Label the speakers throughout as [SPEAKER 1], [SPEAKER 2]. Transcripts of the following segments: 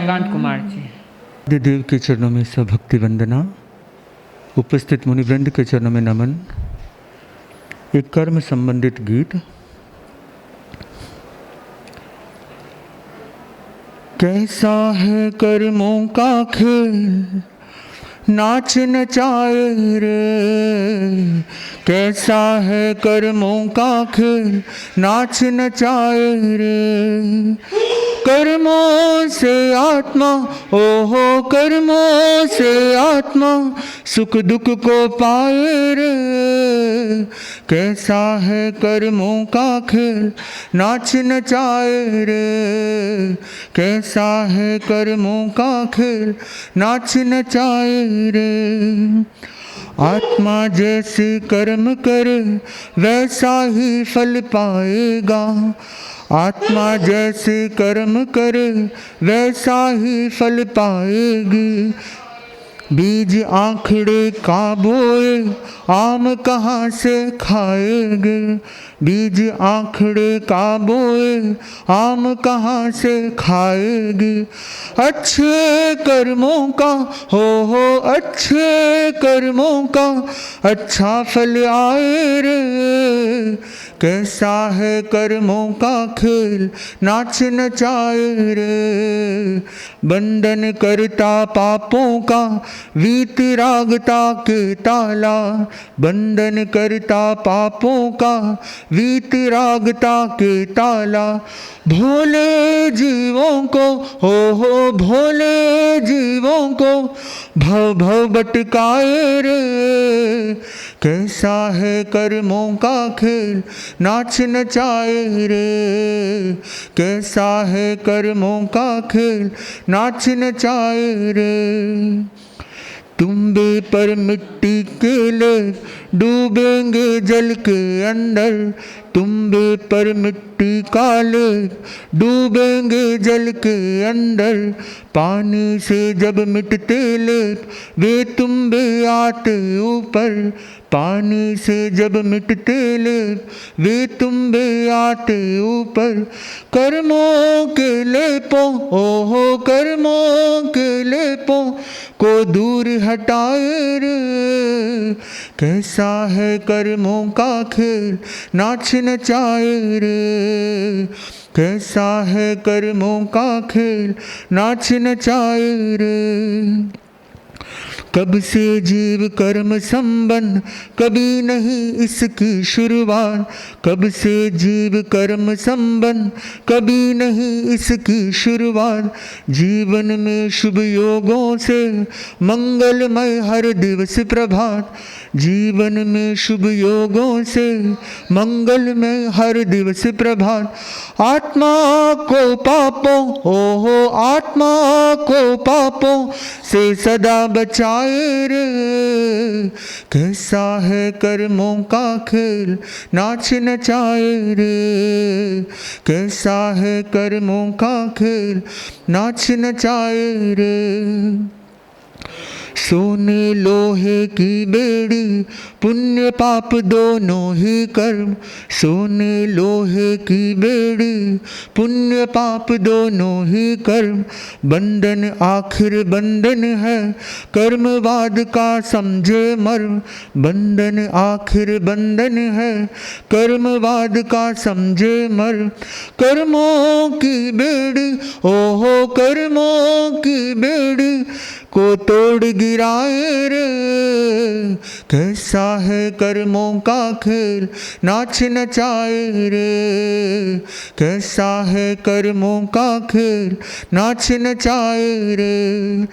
[SPEAKER 1] कांत कुमार जी।
[SPEAKER 2] आदिदेव के चरणों में सब भक्ति वंदना, उपस्थित मुनिवृंद के चरणों में नमन। एक कर्म संबंधित गीत। कैसा है कर्मों का खेल, नाच नचाए रे। कैसा है कर्मों का खेल, नाच नचाए रे। कर्मों से आत्मा, ओहो कर्मों से आत्मा सुख दुख को पाए रे। कैसा है कर्मों का खेल, नाच नचाए रे। कैसा है कर्मों का खेल, नाच नचाए रे। आत्मा जैसे कर्म करे वैसा ही फल पाएगा। आत्मा जैसे कर्म करे वैसा ही फल पाएगी। बीज आंखड़े का बोए आम कहाँ से खाएंगे। बीज आंखड़े का बोए आम कहाँ से खाएगी। अच्छे कर्मों का हो अच्छे कर्मों का अच्छा फल आए रे। कैसा है कर्मों का खेल, नाच नचाए रे। बंधन करता पापों का वीतरागता के ताला। बंधन करता पापों का वीतरागता के ताला। भोले जीवों को हो भोले जीवों को भव भव भटकाए रे। कैसा है कर्मों का खेल, नाच नचाए रे। कैसा है कर्मों का खेल, नाच नचाए रे। तुम्बे पर मिट्टी के ले डूबेंगे जल के अंदर। तुम्बे पर मिट्टी का ले डूबेंगे जल के अंदर। पानी से जब मिटते ले वे तुम्बे आते ऊपर। पानी से जब मिटते ले वे तुम्बे आते ऊपर। कर्मों के लेपों ओहो कर्मों के लेपों को दूर हटाए रे। कैसा है कर्मों का खेल, नाच नचाए रे। कैसा है कर्मों का खेल, नाच नचाए रे। कब से जीव कर्म संबंध, कभी नहीं इसकी शुरुआत। कब से जीव कर्म संबंध, कभी नहीं इसकी शुरुआत। जीवन में शुभ योगों से मंगलमय हर दिवस प्रभात। जीवन में शुभ योगों से मंगलमय हर दिवस प्रभात। आत्मा को पापों ओहो आत्मा को पापों से सदा बचाए रे। कैसा है कर्मों का खेल, नाच नचाए रे। कैसा है कर्मों का खेल, नाच नचाए रे। सोने लोहे की बेड़ी पुण्य पाप दोनों ही कर्म। सोने लोहे की बेड़ी पुण्य पाप दोनों ही कर्म। बंधन आखिर बंधन है कर्मवाद का समझे मर्म। बंधन आखिर बंधन है कर्मवाद का समझे मर्म। कर्मों की बेड़ी ओहो कर्मों की बेड़ी को तोड़ गिराए रे। कैसा है कर्मों का खेल, नाच नचाए रे। कैसा है कर्मों का खेल, नाच नचाए रे।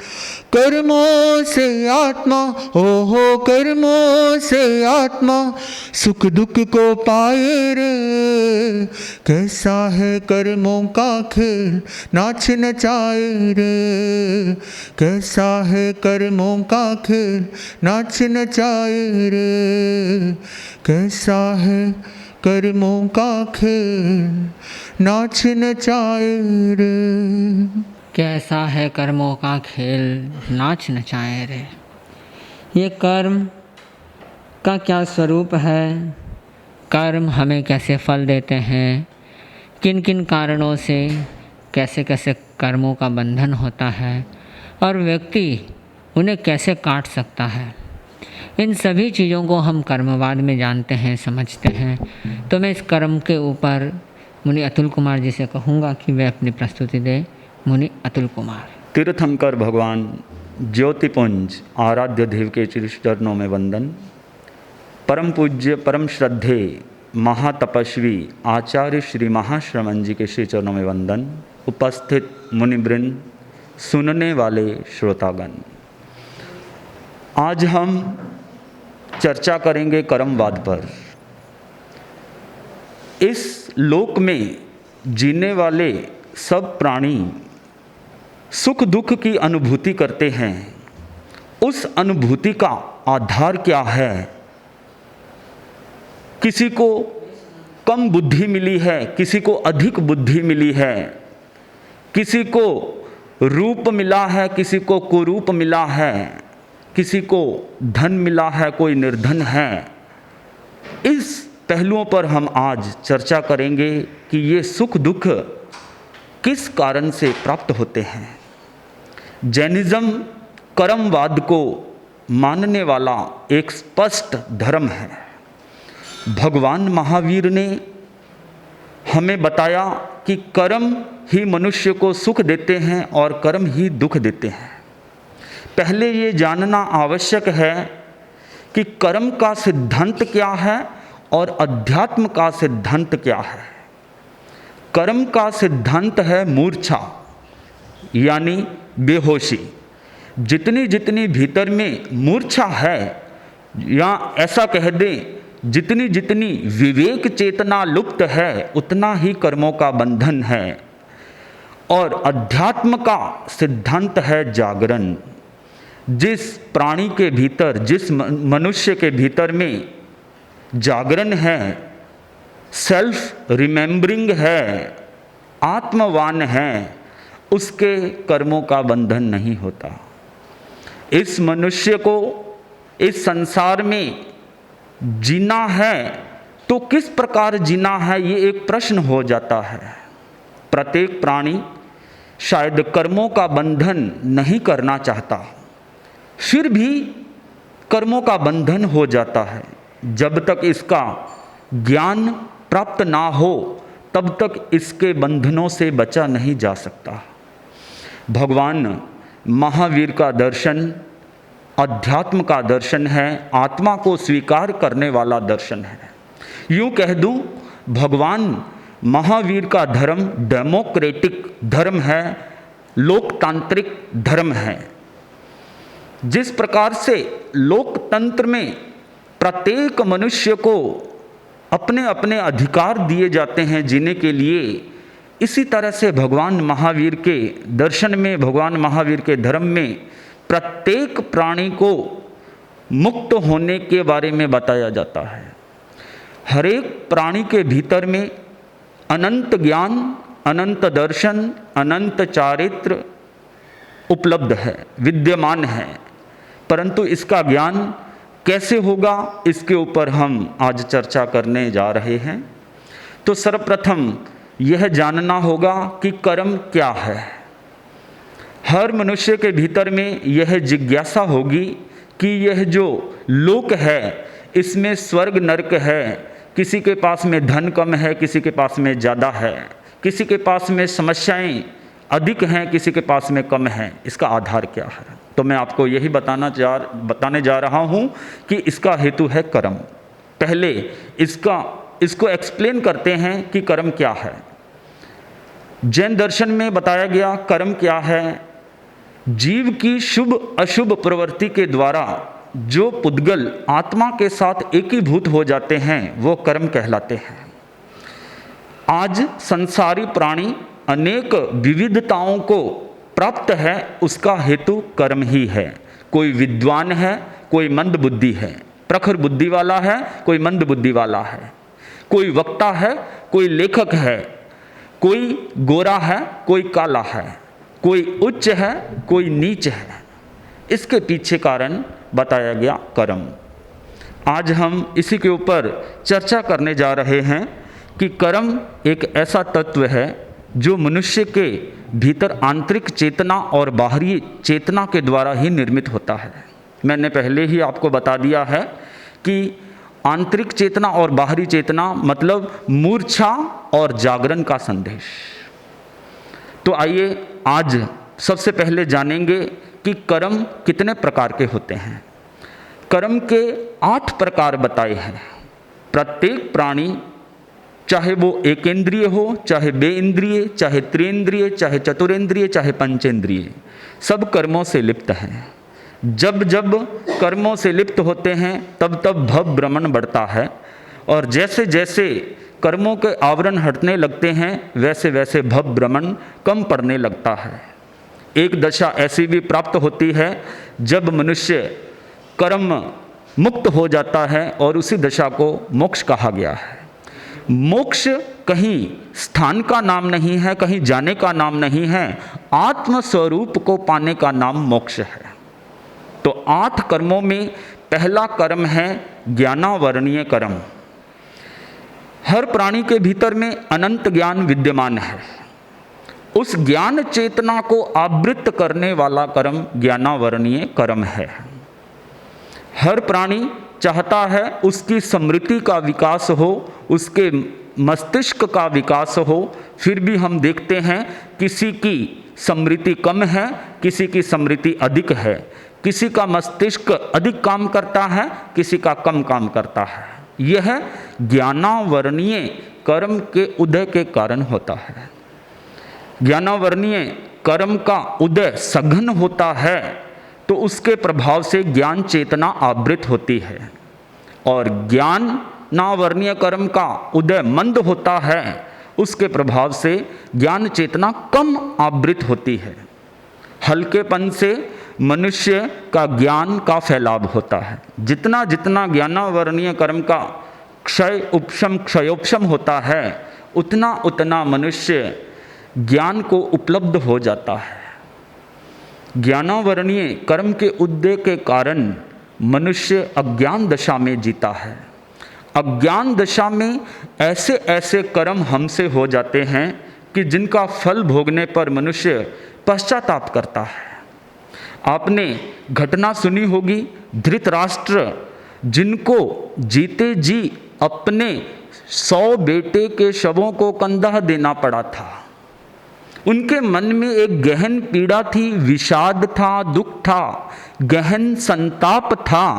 [SPEAKER 2] कर्मों से आत्मा ओहो कर्मों से आत्मा सुख दुख को पाए रे। कैसा है कर्मों का खेल, नाच नचाए रे। कैसा है कर्मों का खेल, नाच नचाए रे। कैसा है कर्मों का खेल, नाच नचाए रे।
[SPEAKER 1] कैसा है कर्मों का खेल, नाच नचाए रे। ये कर्म का क्या स्वरूप है, कर्म हमें कैसे फल देते हैं, किन किन कारणों से कैसे कैसे कर्मों का बंधन होता है और व्यक्ति उन्हें कैसे काट सकता है, इन सभी चीज़ों को हम कर्मवाद में जानते हैं, समझते हैं। तो मैं इस कर्म के ऊपर मुनि अतुल कुमार जी से कहूँगा कि वे अपनी प्रस्तुति दें। मुनि अतुल कुमार।
[SPEAKER 3] तीर्थंकर भगवान ज्योतिपुंज आराध्य देव के चरणों में वंदन। परम पूज्य परम श्रद्धे महातपस्वी आचार्य श्री महाश्रमण जी के श्री चरणों में वंदन। उपस्थित मुनिवृंद, सुनने वाले श्रोतागण, आज हम चर्चा करेंगे कर्मवाद पर। इस लोक में जीने वाले सब प्राणी सुख दुख की अनुभूति करते हैं। उस अनुभूति का आधार क्या है? किसी को कम बुद्धि मिली है, किसी को अधिक बुद्धि मिली है, किसी को रूप मिला है, किसी को कुरूप मिला है, किसी को धन मिला है, कोई निर्धन है। इस पहलुओं पर हम आज चर्चा करेंगे कि ये सुख दुख किस कारण से प्राप्त होते हैं। जैनिज्म कर्मवाद को मानने वाला एक स्पष्ट धर्म है। भगवान महावीर ने हमें बताया कि कर्म ही मनुष्य को सुख देते हैं और कर्म ही दुख देते हैं। पहले ये जानना आवश्यक है कि कर्म का सिद्धांत क्या है और अध्यात्म का सिद्धांत क्या है। कर्म का सिद्धांत है मूर्छा, यानी बेहोशी। जितनी जितनी भीतर में मूर्छा है, या ऐसा कह दें जितनी जितनी विवेक चेतना लुप्त है, उतना ही कर्मों का बंधन है। और अध्यात्म का सिद्धांत है जागरण। जिस प्राणी के भीतर, जिस मनुष्य के भीतर में जागरण है, सेल्फ रिमेंबरिंग है, आत्मवान है, उसके कर्मों का बंधन नहीं होता। इस मनुष्य को इस संसार में जीना है तो किस प्रकार जीना है, ये एक प्रश्न हो जाता है। प्रत्येक प्राणी शायद कर्मों का बंधन नहीं करना चाहता, फिर भी कर्मों का बंधन हो जाता है। जब तक इसका ज्ञान प्राप्त ना हो तब तक इसके बंधनों से बचा नहीं जा सकता। भगवान महावीर का दर्शन अध्यात्म का दर्शन है, आत्मा को स्वीकार करने वाला दर्शन है। यूँ कह दूँ, भगवान महावीर का धर्म डेमोक्रेटिक धर्म है, लोकतांत्रिक धर्म है। जिस प्रकार से लोकतंत्र में प्रत्येक मनुष्य को अपने अपने अधिकार दिए जाते हैं जीने के लिए, इसी तरह से भगवान महावीर के दर्शन में, भगवान महावीर के धर्म में प्रत्येक प्राणी को मुक्त होने के बारे में बताया जाता है। हर एक प्राणी के भीतर में अनंत ज्ञान, अनंत दर्शन, अनंत चारित्र उपलब्ध है, विद्यमान है। परंतु इसका ज्ञान कैसे होगा, इसके ऊपर हम आज चर्चा करने जा रहे हैं। तो सर्वप्रथम यह जानना होगा कि कर्म क्या है। हर मनुष्य के भीतर में यह जिज्ञासा होगी कि यह जो लोक है, इसमें स्वर्ग नरक है। किसी के पास में धन कम है, किसी के पास में ज़्यादा है, किसी के पास में समस्याएं अधिक हैं, किसी के पास में कम हैं। इसका आधार क्या है? तो मैं आपको यही बताने जा रहा हूँ कि इसका हेतु है कर्म। पहले इसको एक्सप्लेन करते हैं कि कर्म क्या है। जैन दर्शन में बताया गया कर्म क्या है। जीव की शुभ अशुभ प्रवृत्ति के द्वारा जो पुद्गल आत्मा के साथ एकीभूत हो जाते हैं, वो कर्म कहलाते हैं। आज संसारी प्राणी अनेक विविधताओं को प्राप्त है, उसका हेतु कर्म ही है। कोई विद्वान है, कोई मंद बुद्धि है, प्रखर बुद्धि वाला है, कोई मंद बुद्धि वाला है, कोई वक्ता है, कोई लेखक है, कोई गोरा है, कोई काला है, कोई उच्च है, कोई नीच है। इसके पीछे कारण बताया गया कर्म। आज हम इसी के ऊपर चर्चा करने जा रहे हैं कि कर्म एक ऐसा तत्व है जो मनुष्य के भीतर आंतरिक चेतना और बाहरी चेतना के द्वारा ही निर्मित होता है। मैंने पहले ही आपको बता दिया है कि आंतरिक चेतना और बाहरी चेतना मतलब मूर्छा और जागरण का संदेश। तो आइए आज सबसे पहले जानेंगे कि कर्म कितने प्रकार के होते हैं। कर्म के 8 प्रकार बताए हैं। प्रत्येक प्राणी, चाहे वो एकेंद्रिय हो, चाहे बेइंद्रिय, चाहे त्रिइंद्रिय, चाहे चतुरेंद्रिय, चाहे पंचेंद्रिय, सब कर्मों से लिप्त हैं। जब जब कर्मों से लिप्त होते हैं तब तब भव भ्रमण बढ़ता है, और जैसे जैसे कर्मों के आवरण हटने लगते हैं वैसे वैसे भव भ्रमण कम पड़ने लगता है। एक दशा ऐसी भी प्राप्त होती है जब मनुष्य कर्म मुक्त हो जाता है, और उसी दशा को मोक्ष कहा गया है। मोक्ष कहीं स्थान का नाम नहीं है, कहीं जाने का नाम नहीं है, आत्म स्वरूप को पाने का नाम मोक्ष है। तो 8 कर्मों में पहला कर्म है ज्ञानावरणीय कर्म। हर प्राणी के भीतर में अनंत ज्ञान विद्यमान है। उस ज्ञान चेतना को आवृत करने वाला कर्म ज्ञानावरणीय कर्म है। हर प्राणी चाहता है उसकी स्मृति का विकास हो, उसके मस्तिष्क का विकास हो, फिर भी हम देखते हैं किसी की स्मृति कम है, किसी की स्मृति अधिक है, किसी का मस्तिष्क अधिक काम करता है, किसी का कम काम करता है। यह ज्ञानावरणीय कर्म के उदय के कारण होता है। ज्ञानावरणीय कर्म का उदय सघन होता है तो उसके प्रभाव से ज्ञान चेतना आवृत होती है, और ज्ञानावरणीय कर्म का उदय मंद होता है, उसके प्रभाव से ज्ञान चेतना कम आवृत होती है। हल्केपन से मनुष्य का ज्ञान का फैलाव होता है। जितना जितना ज्ञानावरणीय कर्म का क्षय उपशम क्षयोपशम होता है, उतना उतना मनुष्य ज्ञान को उपलब्ध हो जाता है। ज्ञानावरणीय कर्म के उदय के कारण मनुष्य अज्ञान दशा में जीता है। अज्ञान दशा में ऐसे ऐसे कर्म हमसे हो जाते हैं कि जिनका फल भोगने पर मनुष्य पश्चाताप करता है। आपने घटना सुनी होगी, धृतराष्ट्र जिनको जीते जी अपने 100 बेटे के शवों को कंधा देना पड़ा था, उनके मन में एक गहन पीड़ा थी, विषाद था, दुख था, गहन संताप था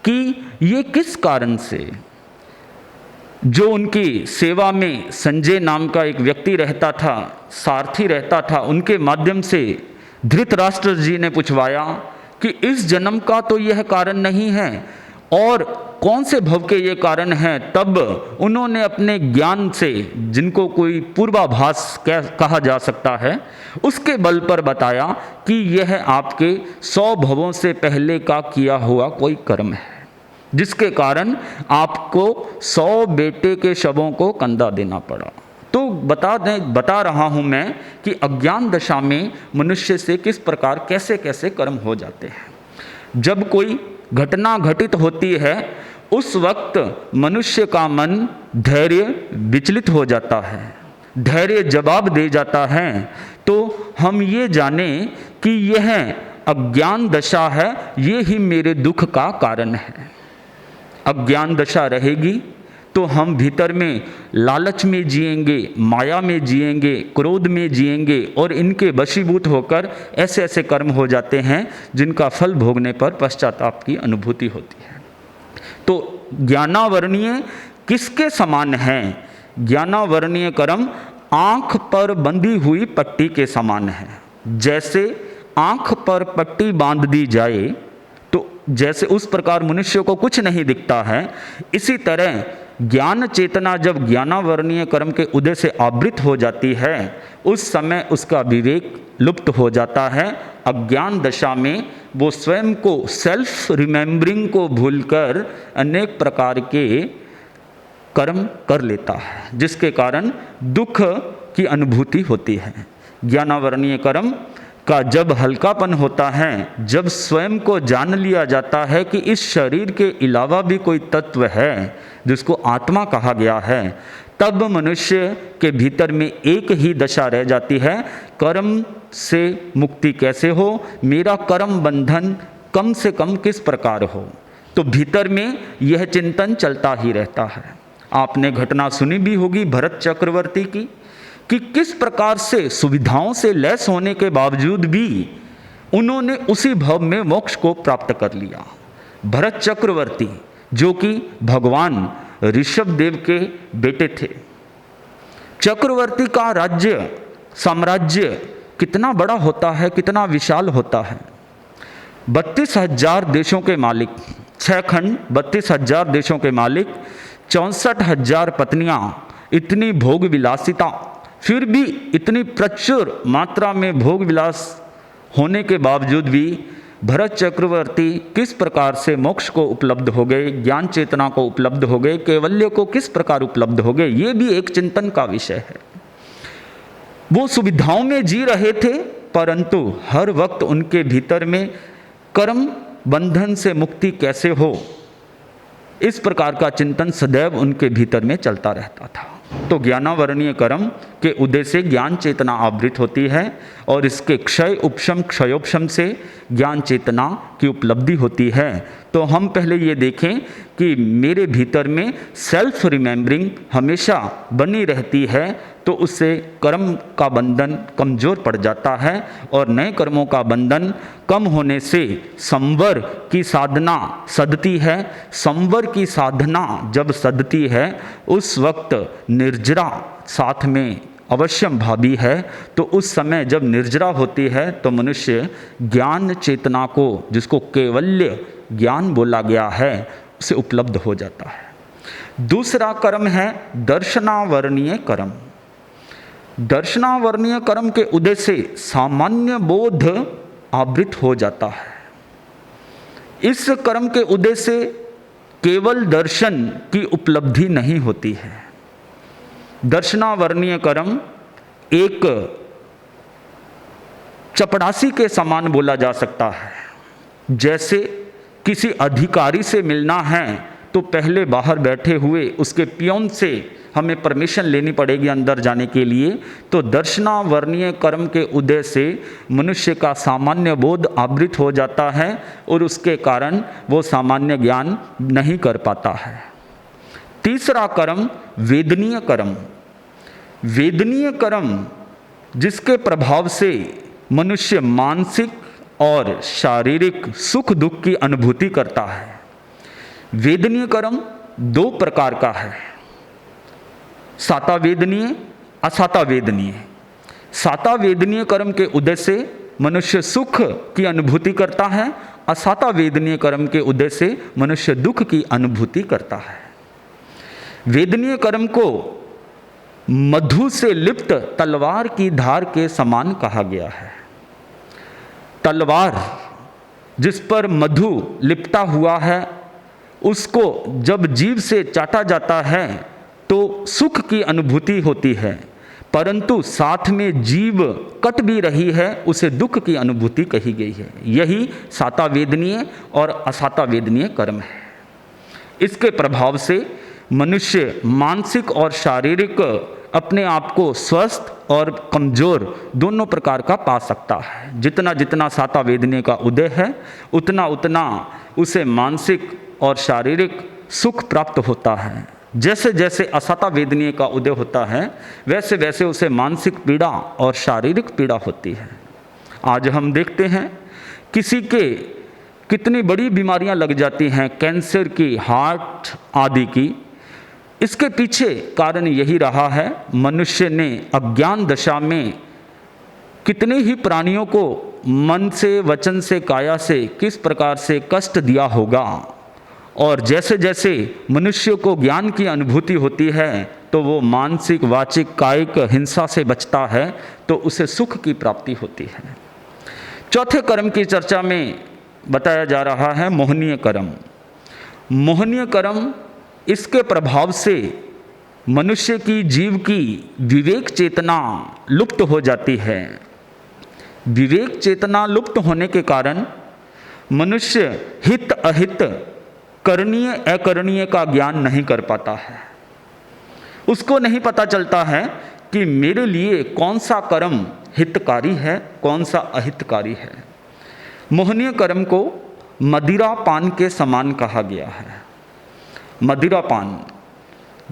[SPEAKER 3] कि ये किस कारण से। जो उनकी सेवा में संजय नाम का एक व्यक्ति रहता था, सारथी रहता था, उनके माध्यम से धृतराष्ट्र जी ने पूछवाया कि इस जन्म का तो यह कारण नहीं है, और कौन से भव के ये कारण हैं। तब उन्होंने अपने ज्ञान से, जिनको कोई पूर्वाभास कहा जा सकता है, उसके बल पर बताया कि यह आपके 100 भवों से पहले का किया हुआ कोई कर्म है, जिसके कारण आपको 100 बेटे के शवों को कंधा देना पड़ा। तो बता रहा हूँ मैं कि अज्ञान दशा में मनुष्य से किस प्रकार कैसे कैसे कर्म हो जाते हैं। जब कोई घटना घटित होती है उस वक्त मनुष्य का मन धैर्य विचलित हो जाता है, धैर्य जवाब दे जाता है। तो हम ये जाने कि यह अज्ञान दशा है, ये ही मेरे दुख का कारण है। अज्ञान दशा रहेगी तो हम भीतर में लालच में जिएंगे, माया में जिएंगे, क्रोध में जिएंगे, और इनके वशीभूत होकर ऐसे ऐसे कर्म हो जाते हैं जिनका फल भोगने पर पश्चाताप की अनुभूति होती है। तो ज्ञानावरणीय किसके समान है? ज्ञानावरणीय कर्म आँख पर बंधी हुई पट्टी के समान है। जैसे आँख पर पट्टी बांध दी जाए तो जैसे उस प्रकार मनुष्य को कुछ नहीं दिखता है, इसी तरह ज्ञान चेतना जब ज्ञानावरणीय कर्म के उदय से आवृत हो जाती है उस समय उसका विवेक लुप्त हो जाता है। अज्ञान दशा में वो स्वयं को, सेल्फ रिमेम्बरिंग को भूलकर अनेक प्रकार के कर्म कर लेता है, जिसके कारण दुख की अनुभूति होती है। ज्ञानावरणीय कर्म का जब हल्कापन होता है, जब स्वयं को जान लिया जाता है कि इस शरीर के अलावा भी कोई तत्व है जिसको आत्मा कहा गया है, तब मनुष्य के भीतर में एक ही दशा रह जाती है, कर्म से मुक्ति कैसे हो, मेरा कर्म बंधन कम से कम किस प्रकार हो। तो भीतर में यह चिंतन चलता ही रहता है। आपने घटना सुनी भी होगी भरत चक्रवर्ती की, कि किस प्रकार से सुविधाओं से लैस होने के बावजूद भी उन्होंने उसी भव में मोक्ष को प्राप्त कर लिया। भरत चक्रवर्ती जो कि भगवान ऋषभ देव के बेटे थे। चक्रवर्ती का राज्य साम्राज्य कितना बड़ा होता है, कितना विशाल होता है। 32,000 देशों के मालिक, 6 खंड, 32,000 देशों के मालिक, 64,000 पत्नियां, इतनी भोग विलासिता, फिर भी इतनी प्रचुर मात्रा में भोग विलास होने के बावजूद भी भरत चक्रवर्ती किस प्रकार से मोक्ष को उपलब्ध हो गए, ज्ञान चेतना को उपलब्ध हो गए, कैवल्य को किस प्रकार उपलब्ध हो गए, ये भी एक चिंतन का विषय है। वो सुविधाओं में जी रहे थे, परंतु हर वक्त उनके भीतर में कर्म बंधन से मुक्ति कैसे हो, इस प्रकार का चिंतन सदैव उनके भीतर में चलता रहता था। तो ज्ञानावरणीय कर्म के उदय से ज्ञान चेतना आवृत होती है और इसके क्षय उपशम क्षयोपशम से ज्ञान चेतना की उपलब्धि होती है। तो हम पहले ये देखें कि मेरे भीतर में सेल्फ रिमेंबरिंग हमेशा बनी रहती है, तो उससे कर्म का बंधन कमज़ोर पड़ जाता है और नए कर्मों का बंधन कम होने से संवर की साधना सदती है। संवर की साधना जब सदती है उस वक्त निर्जरा साथ में अवश्यम भावी है। तो उस समय जब निर्जरा होती है तो मनुष्य ज्ञान चेतना को, जिसको कैवल्य ज्ञान बोला गया है, उसे उपलब्ध हो जाता है। दूसरा कर्म है दर्शनावरणीय कर्म। दर्शनावरणीय कर्म के उदय से सामान्य बोध आवृत हो जाता है। इस कर्म के उदय से केवल दर्शन की उपलब्धि नहीं होती है। दर्शनावरणीय कर्म एक चपरासी के समान बोला जा सकता है। जैसे किसी अधिकारी से मिलना है तो पहले बाहर बैठे हुए उसके पियोन से हमें परमिशन लेनी पड़ेगी अंदर जाने के लिए। तो दर्शनावरणीय कर्म के उदय से मनुष्य का सामान्य बोध आवृत हो जाता है और उसके कारण वो सामान्य ज्ञान नहीं कर पाता है। तीसरा कर्म वेदनीय कर्म। वेदनीय कर्म जिसके प्रभाव से मनुष्य मानसिक और शारीरिक सुख दुख की अनुभूति करता है। वेदनीय कर्म 2 प्रकार का है, साता वेदनीय, असाता वेदनीय। साता वेदनीय कर्म के उदय से मनुष्य सुख की अनुभूति करता है, असाता वेदनीय कर्म के उदय से मनुष्य दुख की अनुभूति करता है। वेदनीय कर्म को मधु से लिप्त तलवार की धार के समान कहा गया है। तलवार जिस पर मधु लिपटा हुआ है, उसको जब जीभ से चाटा जाता है तो सुख की अनुभूति होती है, परंतु साथ में जीभ कट भी रही है, उसे दुख की अनुभूति कही गई है। यही साता वेदनीय और असाता वेदनीय कर्म है। इसके प्रभाव से मनुष्य मानसिक और शारीरिक अपने आप को स्वस्थ और कमज़ोर दोनों प्रकार का पा सकता है। जितना जितना साता वेदनीय का उदय है उतना उतना उसे मानसिक और शारीरिक सुख प्राप्त होता है। जैसे जैसे असाता वेदनीय का उदय होता है वैसे वैसे उसे मानसिक पीड़ा और शारीरिक पीड़ा होती है। आज हम देखते हैं किसी के कितनी बड़ी बीमारियां लग जाती हैं, कैंसर की, हार्ट आदि की। इसके पीछे कारण यही रहा है, मनुष्य ने अज्ञान दशा में कितने ही प्राणियों को मन से, वचन से, काया से किस प्रकार से कष्ट दिया होगा। और जैसे जैसे मनुष्य को ज्ञान की अनुभूति होती है तो वो मानसिक, वाचिक, कायिक हिंसा से बचता है, तो उसे सुख की प्राप्ति होती है। चौथे कर्म की चर्चा में बताया जा रहा है मोहनीय कर्म। मोहनीय कर्म, इसके प्रभाव से मनुष्य की जीव की विवेक चेतना लुप्त हो जाती है। विवेक चेतना लुप्त होने के कारण मनुष्य हित अहित, करणीय अकरणीय का ज्ञान नहीं कर पाता है। उसको नहीं पता चलता है कि मेरे लिए कौन सा कर्म हितकारी है, कौन सा अहितकारी है। मोहनीय कर्म को मदिरा पान के समान कहा गया है। मदिरा पान,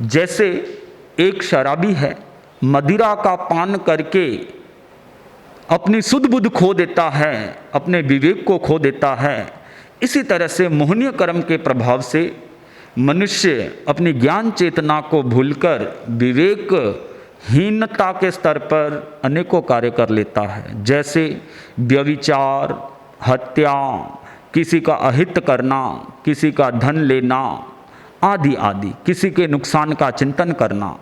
[SPEAKER 3] जैसे एक शराबी है, मदिरा का पान करके अपनी सुध बुध खो देता है, अपने विवेक को खो देता है, इसी तरह से मोहनीय कर्म के प्रभाव से मनुष्य अपनी ज्ञान चेतना को भूलकर विवेकहीनता के स्तर पर अनेकों कार्य कर लेता है, जैसे व्यभिचार, हत्या, किसी का अहित करना, किसी का धन लेना आदि आदि, किसी के नुकसान का चिंतन करना।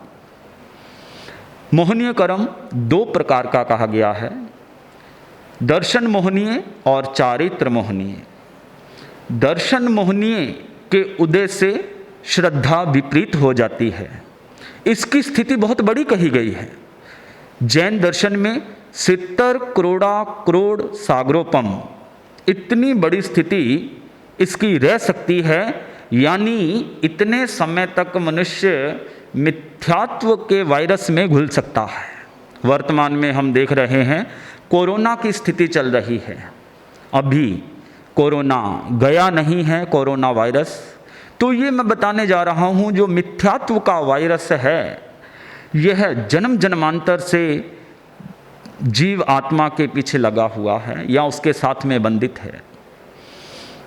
[SPEAKER 3] मोहनीय कर्म दो प्रकार का कहा गया है, दर्शन मोहनीय और चारित्र मोहनीय। दर्शन मोहनीय के उदय से श्रद्धा विपरीत हो जाती है। इसकी स्थिति बहुत बड़ी कही गई है। जैन दर्शन में 70 करोड़ा करोड़ सागरोपम, इतनी बड़ी स्थिति इसकी रह सकती है, यानी इतने समय तक मनुष्य मिथ्यात्व के वायरस में घुल सकता है। वर्तमान में हम देख रहे हैं कोरोना की स्थिति चल रही है। अभी कोरोना गया नहीं है, कोरोना वायरस। तो ये मैं बताने जा रहा हूँ, जो मिथ्यात्व का वायरस है, यह जन्म जन्मांतर से जीव आत्मा के पीछे लगा हुआ है या उसके साथ में बंधित है।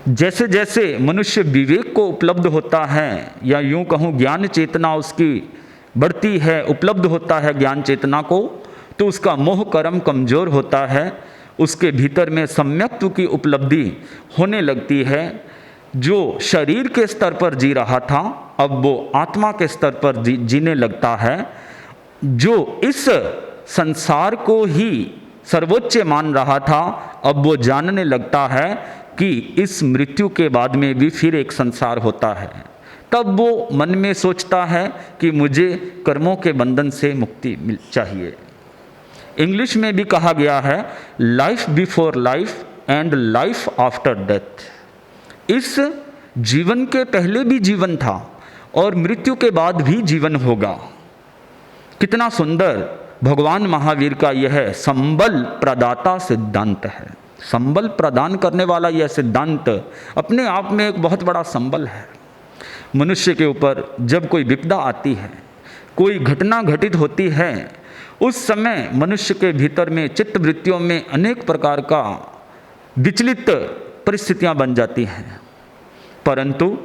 [SPEAKER 3] जैसे जैसे मनुष्य विवेक को उपलब्ध होता है, या यूं कहूँ ज्ञान चेतना उसकी बढ़ती है, उपलब्ध होता है ज्ञान चेतना को, तो उसका मोह कर्म कमज़ोर होता है, उसके भीतर में सम्यक्त्व की उपलब्धि होने लगती है। जो शरीर के स्तर पर जी रहा था, अब वो आत्मा के स्तर पर जीने लगता है। जो इस संसार को ही सर्वोच्च मान रहा था, अब वो जानने लगता है कि इस मृत्यु के बाद में भी फिर एक संसार होता है। तब वो मन में सोचता है कि मुझे कर्मों के बंधन से मुक्ति चाहिए। इंग्लिश में भी कहा गया है life before life and life after death. इस जीवन के पहले भी जीवन था और मृत्यु के बाद भी जीवन होगा। कितना सुंदर भगवान महावीर का यह संबल प्रदाता सिद्धांत है। संबल प्रदान करने वाला यह सिद्धांत अपने आप में एक बहुत बड़ा संबल है। मनुष्य के ऊपर जब कोई विपदा आती है, कोई घटना घटित होती है, उस समय मनुष्य के भीतर में चित्त वृत्तियों में अनेक प्रकार का विचलित परिस्थितियां बन जाती हैं। परंतु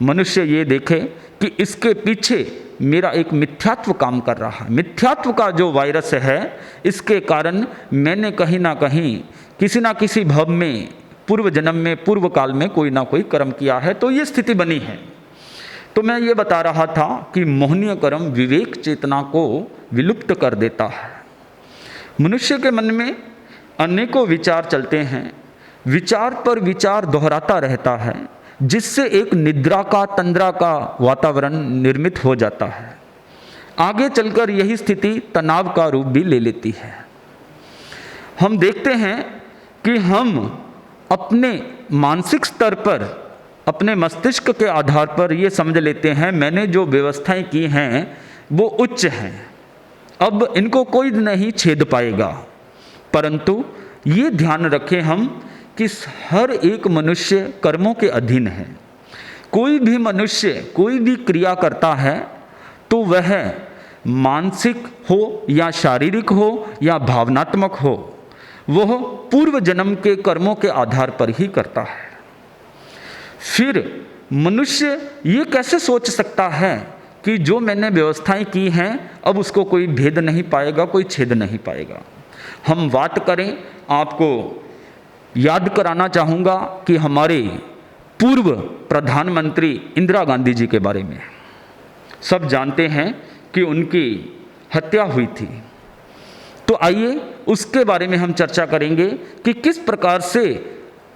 [SPEAKER 3] मनुष्य ये देखे कि इसके पीछे मेरा एक मिथ्यात्व काम कर रहा है। मिथ्यात्व का जो वायरस है, इसके कारण मैंने कहीं ना कहीं किसी ना किसी भव में, पूर्व जन्म में, पूर्व काल में कोई ना कोई कर्म किया है, तो ये स्थिति बनी है। तो मैं ये बता रहा था कि मोहनीय कर्म विवेक चेतना को विलुप्त कर देता है। मनुष्य के मन में अनेकों विचार चलते हैं, विचार पर विचार दोहराता रहता है, जिससे एक निद्रा का, तंद्रा का वातावरण निर्मित हो जाता है। आगे चलकर यही स्थिति तनाव का रूप भी ले लेती है। हम देखते हैं कि हम अपने मानसिक स्तर पर, अपने मस्तिष्क के आधार पर ये समझ लेते हैं मैंने जो व्यवस्थाएं की हैं वो उच्च हैं, अब इनको कोई नहीं छेद पाएगा। परंतु ये ध्यान रखें हम कि हर एक मनुष्य कर्मों के अधीन है। कोई भी मनुष्य कोई भी क्रिया करता है तो वह मानसिक हो या शारीरिक हो या भावनात्मक हो, वह पूर्व जन्म के कर्मों के आधार पर ही करता है। फिर मनुष्य ये कैसे सोच सकता है कि जो मैंने व्यवस्थाएं की हैं अब उसको कोई भेद नहीं पाएगा, कोई छेद नहीं पाएगा। हम बात करें, आपको याद कराना चाहूँगा कि हमारे पूर्व प्रधानमंत्री इंदिरा गांधी जी के बारे में सब जानते हैं कि उनकी हत्या हुई थी। तो आइए उसके बारे में हम चर्चा करेंगे कि किस प्रकार से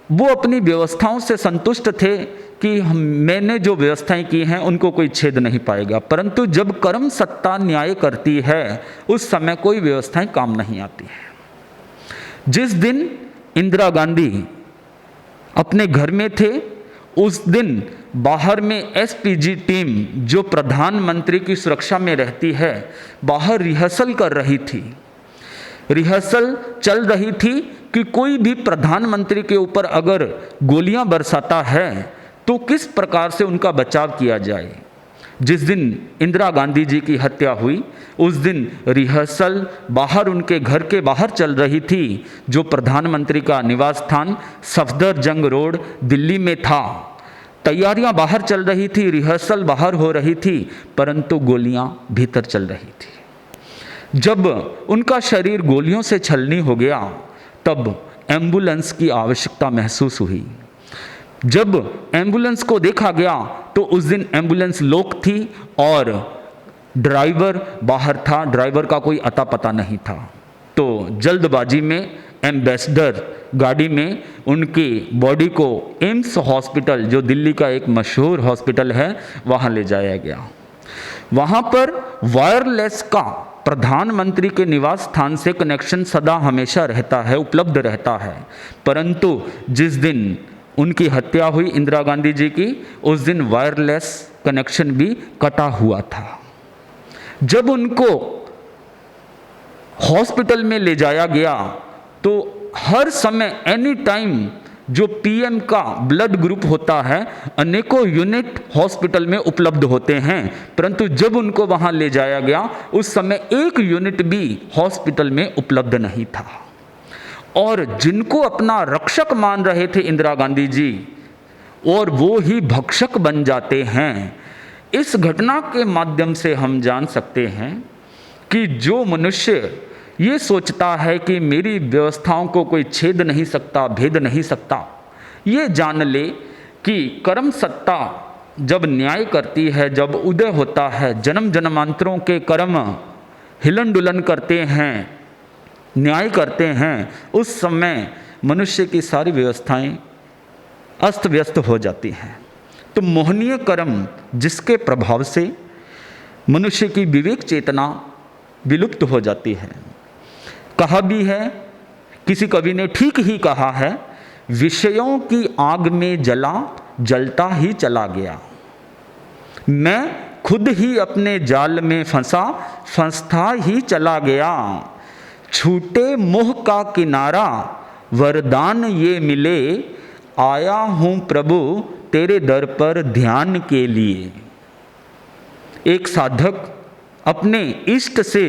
[SPEAKER 3] वो अपनी व्यवस्थाओं से संतुष्ट थे कि मैंने जो व्यवस्थाएं की हैं उनको कोई छेद नहीं पाएगा। परंतु जब कर्म सत्ता न्याय करती है उस समय कोई व्यवस्थाएं काम नहीं आती है। जिस दिन इंदिरा गांधी अपने घर में थे, उस दिन बाहर में एसपीजी टीम जो प्रधानमंत्री की सुरक्षा में रहती है, बाहर रिहर्सल कर रही थी। रिहर्सल चल रही थी कि कोई भी प्रधानमंत्री के ऊपर अगर गोलियां बरसाता है तो किस प्रकार से उनका बचाव किया जाए। जिस दिन इंदिरा गांधी जी की हत्या हुई, उस दिन रिहर्सल बाहर उनके घर के बाहर चल रही थी, जो प्रधानमंत्री का निवास स्थान सफदरजंग रोड दिल्ली में था। तैयारियां बाहर चल रही थी, रिहर्सल बाहर हो रही थी, परंतु गोलियां भीतर चल रही थी। जब उनका शरीर गोलियों से छलनी हो गया, तब एम्बुलेंस की आवश्यकता महसूस हुई। जब एम्बुलेंस को देखा गया तो उस दिन एम्बुलेंस लॉक थी और ड्राइवर बाहर था, ड्राइवर का कोई अता पता नहीं था। तो जल्दबाजी में एम्बेसडर गाड़ी में उनकी बॉडी को एम्स हॉस्पिटल, जो दिल्ली का एक मशहूर हॉस्पिटल है, वहाँ ले जाया गया। वहाँ पर वायरलेस का प्रधानमंत्री के निवास स्थान से कनेक्शन सदा हमेशा रहता है, उपलब्ध रहता है, परंतु जिस दिन उनकी हत्या हुई इंदिरा गांधी जी की, उस दिन वायरलेस कनेक्शन भी कटा हुआ था। जब उनको हॉस्पिटल में ले जाया गया तो हर समय एनी टाइम जो पीएम का ब्लड ग्रुप होता है, अनेकों यूनिट हॉस्पिटल में उपलब्ध होते हैं, परंतु जब उनको वहां ले जाया गया उस समय एक यूनिट भी हॉस्पिटल में उपलब्ध नहीं था। और जिनको अपना रक्षक मान रहे थे इंदिरा गांधी जी, और वो ही भक्षक बन जाते हैं। इस घटना के माध्यम से हम जान सकते हैं कि जो मनुष्य ये सोचता है कि मेरी व्यवस्थाओं को कोई छेद नहीं सकता, भेद नहीं सकता, ये जान ले कि कर्म सत्ता जब न्याय करती है, जब उदय होता है, जन्म जन्मांतरों के कर्म हिलन डुलन करते हैं, न्याय करते हैं, उस समय मनुष्य की सारी व्यवस्थाएं अस्त व्यस्त हो जाती हैं। तो मोहनीय कर्म जिसके प्रभाव से मनुष्य की विवेक चेतना विलुप्त हो जाती है। कहा भी है, किसी कवि ने ठीक ही कहा है, विषयों की आग में जला, जलता ही चला गया। मैं खुद ही अपने जाल में फंसा, फंसता ही चला गया। छूटे मोह का किनारा, वरदान ये मिले, आया हूँ प्रभु तेरे दर पर ध्यान के लिए। एक साधक अपने इष्ट से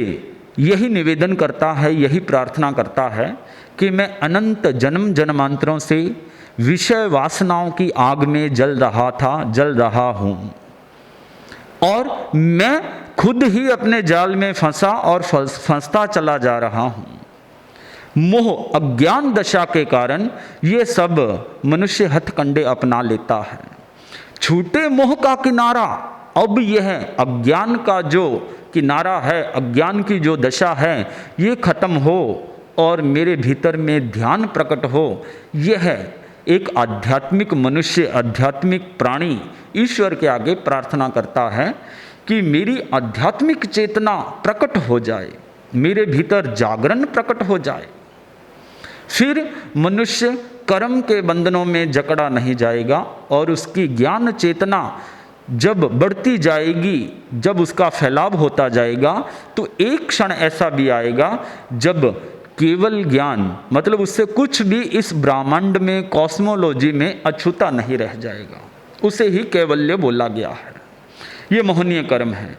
[SPEAKER 3] यही निवेदन करता है, यही प्रार्थना करता है कि मैं अनंत जन्म जन्मांतरों से विषय वासनाओं की आग में जल रहा था, जल रहा हूँ, और मैं खुद ही अपने जाल में फंसा और फंसता चला जा रहा हूँ। मोह अज्ञान दशा के कारण ये सब मनुष्य हथकंडे अपना लेता है। छूटे मोह का किनारा, अब यह अज्ञान का जो किनारा है, अज्ञान की जो दशा है, ये खत्म हो और मेरे भीतर में ध्यान प्रकट हो। यह एक आध्यात्मिक मनुष्य, आध्यात्मिक प्राणी ईश्वर के आगे प्रार्थना करता है कि मेरी आध्यात्मिक चेतना प्रकट हो जाए, मेरे भीतर जागरण प्रकट हो जाए। फिर मनुष्य कर्म के बंधनों में जकड़ा नहीं जाएगा और उसकी ज्ञान चेतना जब बढ़ती जाएगी, जब उसका फैलाव होता जाएगा, तो एक क्षण ऐसा भी आएगा जब केवल ज्ञान, मतलब उससे कुछ भी इस ब्रह्मांड में, कॉस्मोलॉजी में अछूता नहीं रह जाएगा। उसे ही कैवल्य बोला गया है। ये मोहनीय कर्म है।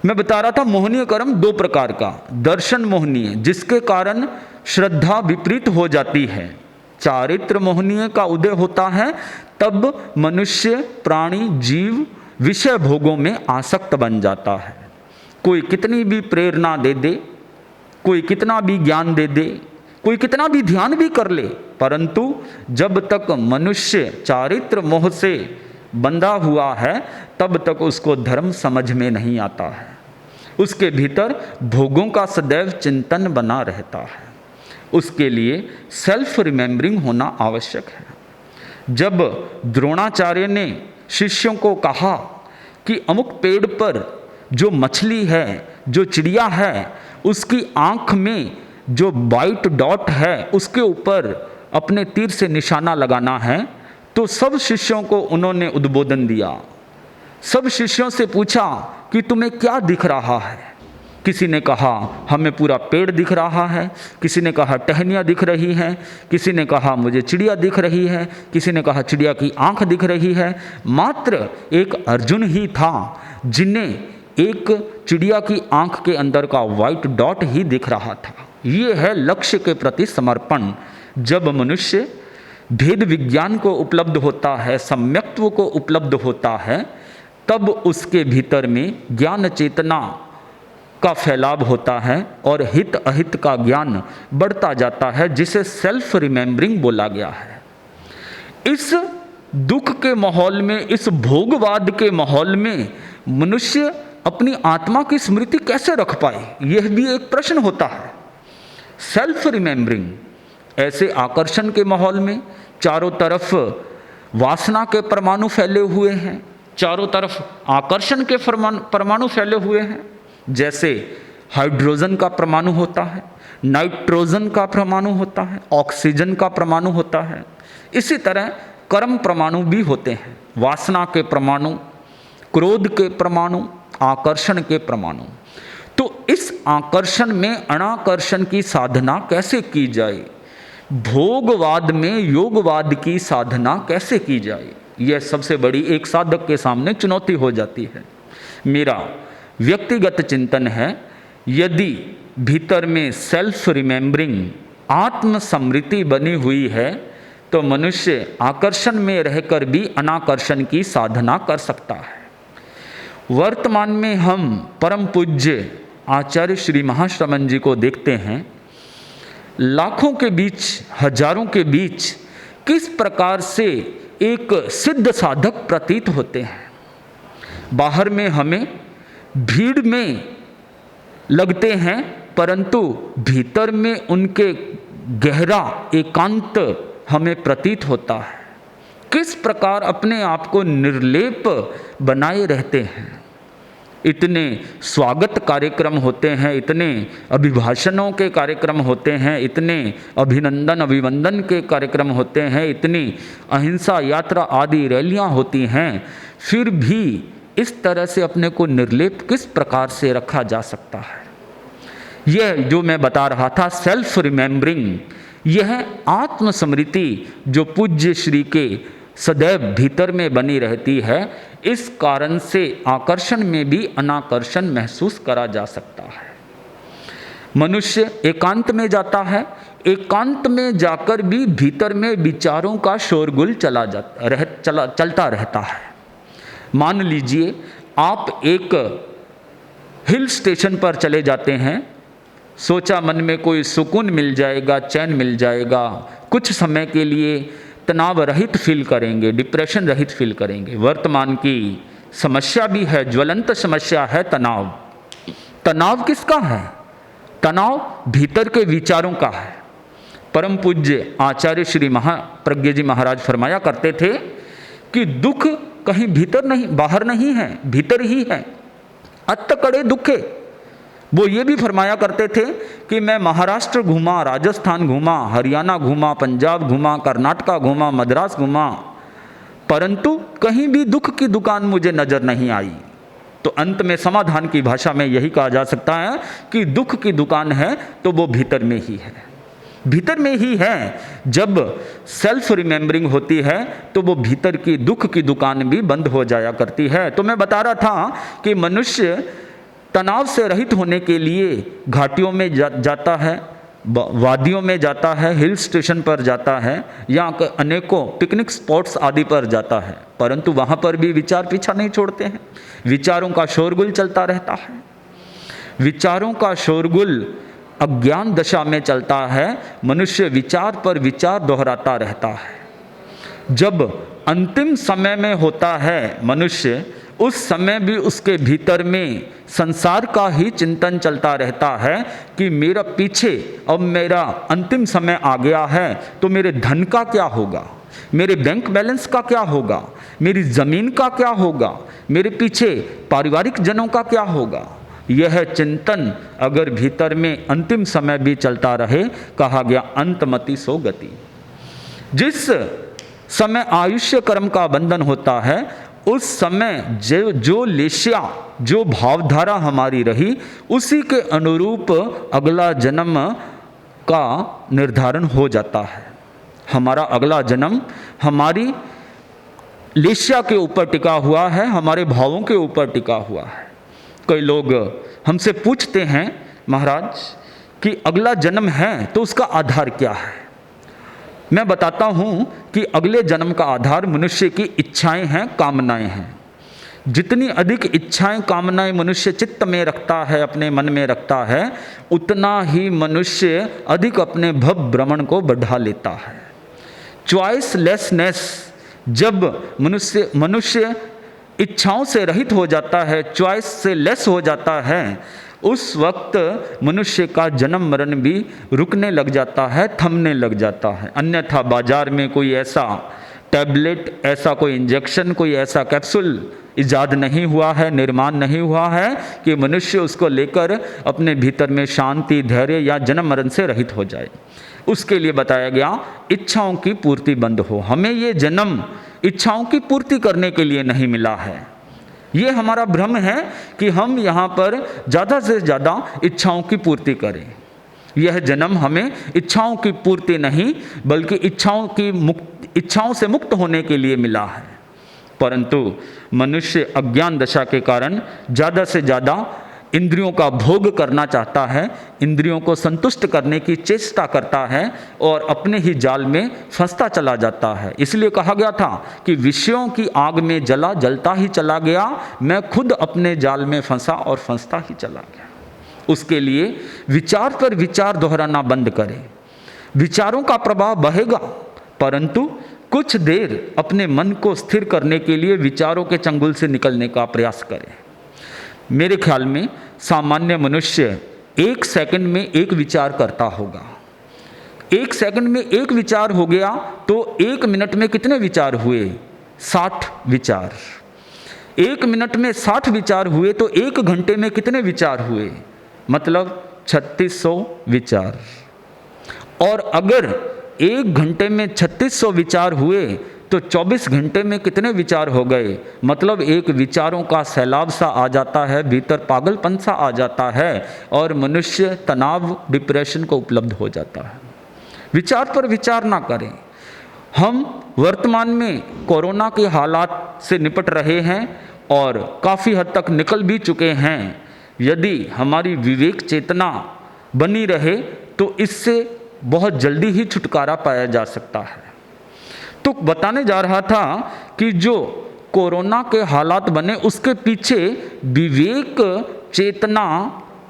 [SPEAKER 3] मैं बता रहा था मोहनीय कर्म दो प्रकार का, दर्शन मोहनीय जिसके कारण श्रद्धा विपरीत हो जाती है, चारित्र मोहनीय का उदय होता है, तब मनुष्य, प्राणी, जीव विषय भोगों में आसक्त बन जाता है। कोई कितनी भी प्रेरणा दे दे, कोई कितना भी ज्ञान दे दे, कोई कितना भी ध्यान भी कर ले, परंतु जब तक मनुष्य चारित्र मोह से बंधा हुआ है तब तक उसको धर्म समझ में नहीं आता है। उसके भीतर भोगों का सदैव चिंतन बना रहता है। उसके लिए सेल्फ रिमेम्बरिंग होना आवश्यक है। जब द्रोणाचार्य ने शिष्यों को कहा कि अमुक पेड़ पर जो मछली है, जो चिड़िया है, उसकी आँख में जो वाइट डॉट है उसके ऊपर अपने तीर से निशाना लगाना है, तो सब शिष्यों को उन्होंने उद्बोधन दिया। सब शिष्यों से पूछा कि तुम्हें क्या दिख रहा है। किसी ने कहा हमें पूरा पेड़ दिख रहा है, किसी ने कहा टहनियाँ दिख रही हैं, किसी ने कहा मुझे चिड़िया दिख रही है, किसी ने कहा चिड़िया की आंख दिख रही है। मात्र एक अर्जुन ही था जिन्हें एक चिड़िया की आंख के अंदर का वाइट डॉट ही दिख रहा था। ये है लक्ष्य के प्रति समर्पण। जब मनुष्य भेद विज्ञान को उपलब्ध होता है, सम्यक्त्व को उपलब्ध होता है, तब उसके भीतर में ज्ञान चेतना का फैलाव होता है और हित अहित का ज्ञान बढ़ता जाता है, जिसे सेल्फ रिमेंबरिंग बोला गया है। इस दुख के माहौल में, इस भोगवाद के माहौल में मनुष्य अपनी आत्मा की स्मृति कैसे रख पाए, यह भी एक प्रश्न होता है। सेल्फ रिमेंबरिंग ऐसे आकर्षण के माहौल में चारों तरफ वासना के परमाणु फैले हुए हैं, चारों तरफ आकर्षण के परमाणु फैले हुए हैं। जैसे हाइड्रोजन का परमाणु होता है, नाइट्रोजन का परमाणु होता है, ऑक्सीजन का परमाणु होता है, इसी तरह कर्म परमाणु भी होते हैं। वासना के परमाणु, क्रोध के परमाणु, आकर्षण के परमाणु। तो इस आकर्षण में अनाकर्षण की साधना कैसे की जाए, भोगवाद में योगवाद की साधना कैसे की जाए, यह सबसे बड़ी एक साधक के सामने चुनौती हो जाती है। मेरा व्यक्तिगत चिंतन है, यदि भीतर में सेल्फ रिमेंबरिंग आत्म स्मृति बनी हुई है तो मनुष्य आकर्षण में रहकर भी अनाकर्षण की साधना कर सकता है। वर्तमान में हम परम पूज्य आचार्य श्री महाश्रमण जी को देखते हैं, लाखों के बीच, हजारों के बीच किस प्रकार से एक सिद्ध साधक प्रतीत होते हैं। बाहर में हमें भीड़ में लगते हैं, परंतु भीतर में उनके गहरा एकांत हमें प्रतीत होता है। किस प्रकार अपने आप को निर्लेप बनाए रहते हैं। इतने स्वागत कार्यक्रम होते हैं, इतने अभिभाषणों के कार्यक्रम होते हैं, इतने अभिनंदन अभिवंदन के कार्यक्रम होते हैं, इतनी अहिंसा यात्रा आदि रैलियां होती हैं, फिर भी इस तरह से अपने को निर्लेप किस प्रकार से रखा जा सकता है। यह जो मैं बता रहा था सेल्फ रिमेंबरिंग, यह आत्मस्मृति जो पूज्य श्री के सदैव भीतर में बनी रहती है, इस कारण से आकर्षण में भी अनाकर्षण महसूस करा जा सकता है। मनुष्य एकांत में जाता है, एकांत में जाकर भी भीतर में विचारों का शोरगुल चलता रहता है। मान लीजिए आप एक हिल स्टेशन पर चले जाते हैं, सोचा मन में कोई सुकून मिल जाएगा, चैन मिल जाएगा, कुछ समय के लिए तनाव रहित फील करेंगे, डिप्रेशन रहित फील करेंगे। वर्तमान की समस्या भी है, ज्वलंत समस्या है तनाव। तनाव किसका है? तनाव भीतर के विचारों का है। परम पूज्य आचार्य श्री महाप्रज्ञ जी महाराज फरमाया करते थे कि दुख कहीं भीतर नहीं, बाहर नहीं है, भीतर ही है। अत्त कड़े दुखे। वो ये भी फरमाया करते थे कि मैं महाराष्ट्र घूमा, राजस्थान घूमा, हरियाणा घूमा, पंजाब घूमा, कर्नाटका घूमा, मद्रास घूमा, परंतु कहीं भी दुख की दुकान मुझे नजर नहीं आई। तो अंत में समाधान की भाषा में यही कहा जा सकता है कि दुख की दुकान है तो वो भीतर में ही है, भीतर में ही है। जब सेल्फ रिमेंबरिंग होती है तो वो भीतर की दुख की दुकान भी बंद हो जाया करती है। तो मैं बता रहा था कि मनुष्य तनाव से रहित होने के लिए घाटियों में जाता है, वादियों में जाता है, हिल स्टेशन पर जाता है, या अनेकों पिकनिक स्पॉट्स आदि पर जाता है, परंतु वहाँ पर भी विचार पीछा नहीं छोड़ते हैं। विचारों का शोरगुल चलता रहता है। विचारों का शोरगुल अज्ञान दशा में चलता है। मनुष्य विचार पर विचार दोहराता रहता है। जब अंतिम समय में होता है मनुष्य, उस समय भी उसके भीतर में संसार का ही चिंतन चलता रहता है कि मेरा पीछे अब मेरा अंतिम समय आ गया है तो मेरे धन का क्या होगा, मेरे बैंक बैलेंस का क्या होगा, मेरी ज़मीन का क्या होगा, मेरे पीछे पारिवारिक जनों का क्या होगा। यह चिंतन अगर भीतर में अंतिम समय भी चलता रहे, कहा गया अंतमति सो गति। जिस समय आयुष्य कर्म का बंधन होता है, उस समय जो लेश्या, जो भावधारा हमारी रही, उसी के अनुरूप अगला जन्म का निर्धारण हो जाता है। हमारा अगला जन्म हमारी लेश्या के ऊपर टिका हुआ है, हमारे भावों के ऊपर टिका हुआ है। कई लोग हमसे पूछते हैं, महाराज कि अगला जन्म है तो उसका आधार क्या है? मैं बताता हूँ कि अगले जन्म का आधार मनुष्य की इच्छाएं हैं, कामनाएं हैं। जितनी अधिक इच्छाएं कामनाएं मनुष्य चित्त में रखता है, अपने मन में रखता है, उतना ही मनुष्य अधिक अपने भव भ्रमण को बढ़ा लेता है। चॉइसलेसनेस, जब मनुष्य इच्छाओं से रहित हो जाता है, चॉइस से लेस हो जाता है, उस वक्त मनुष्य का जन्म मरण भी रुकने लग जाता है, थमने लग जाता है। अन्यथा बाजार में कोई ऐसा टैबलेट, ऐसा कोई इंजेक्शन, कोई ऐसा कैप्सूल इजाद नहीं हुआ है, निर्माण नहीं हुआ है कि मनुष्य उसको लेकर अपने भीतर में शांति, धैर्य या जन्म मरण से रहित हो जाए। उसके लिए बताया गया इच्छाओं की पूर्ति बंद हो। हमें ये जन्म इच्छाओं की पूर्ति करने के लिए नहीं मिला है। ये हमारा भ्रम है कि हम यहाँ पर ज़्यादा से ज़्यादा इच्छाओं की पूर्ति करें। यह जन्म हमें इच्छाओं की पूर्ति नहीं, बल्कि इच्छाओं से मुक्त होने के लिए मिला है। परंतु मनुष्य अज्ञान दशा के कारण ज़्यादा से ज़्यादा इंद्रियों का भोग करना चाहता है, इंद्रियों को संतुष्ट करने की चेष्टा करता है और अपने ही जाल में फंसता चला जाता है। इसलिए कहा गया था कि विषयों की आग में जलता ही चला गया, मैं खुद अपने जाल में फंसा और फंसता ही चला गया। उसके लिए विचार पर विचार दोहराना बंद करें। विचारों का प्रभाव बहेगा, परंतु कुछ देर अपने मन को स्थिर करने के लिए विचारों के चंगुल से निकलने का प्रयास करें। मेरे ख्याल में सामान्य मनुष्य 1 सेकंड में एक विचार करता होगा। 1 सेकंड में एक विचार हो गया तो 1 मिनट में कितने विचार हुए? 60 विचार। 1 मिनट में 60 विचार हुए तो 1 घंटे में कितने विचार हुए? मतलब 3600 विचार। और अगर 1 घंटे में 3600 विचार हुए तो 24 घंटे में कितने विचार हो गए? मतलब एक विचारों का सैलाब सा आ जाता है, भीतर पागलपन सा आ जाता है और मनुष्य तनाव, डिप्रेशन को उपलब्ध हो जाता है। विचार पर विचार ना करें। हम वर्तमान में कोरोना के हालात से निपट रहे हैं और काफ़ी हद तक निकल भी चुके हैं। यदि हमारी विवेक चेतना बनी रहे तो इससे बहुत जल्दी ही छुटकारा पाया जा सकता है। तो बताने जा रहा था कि जो कोरोना के हालात बने उसके पीछे विवेक चेतना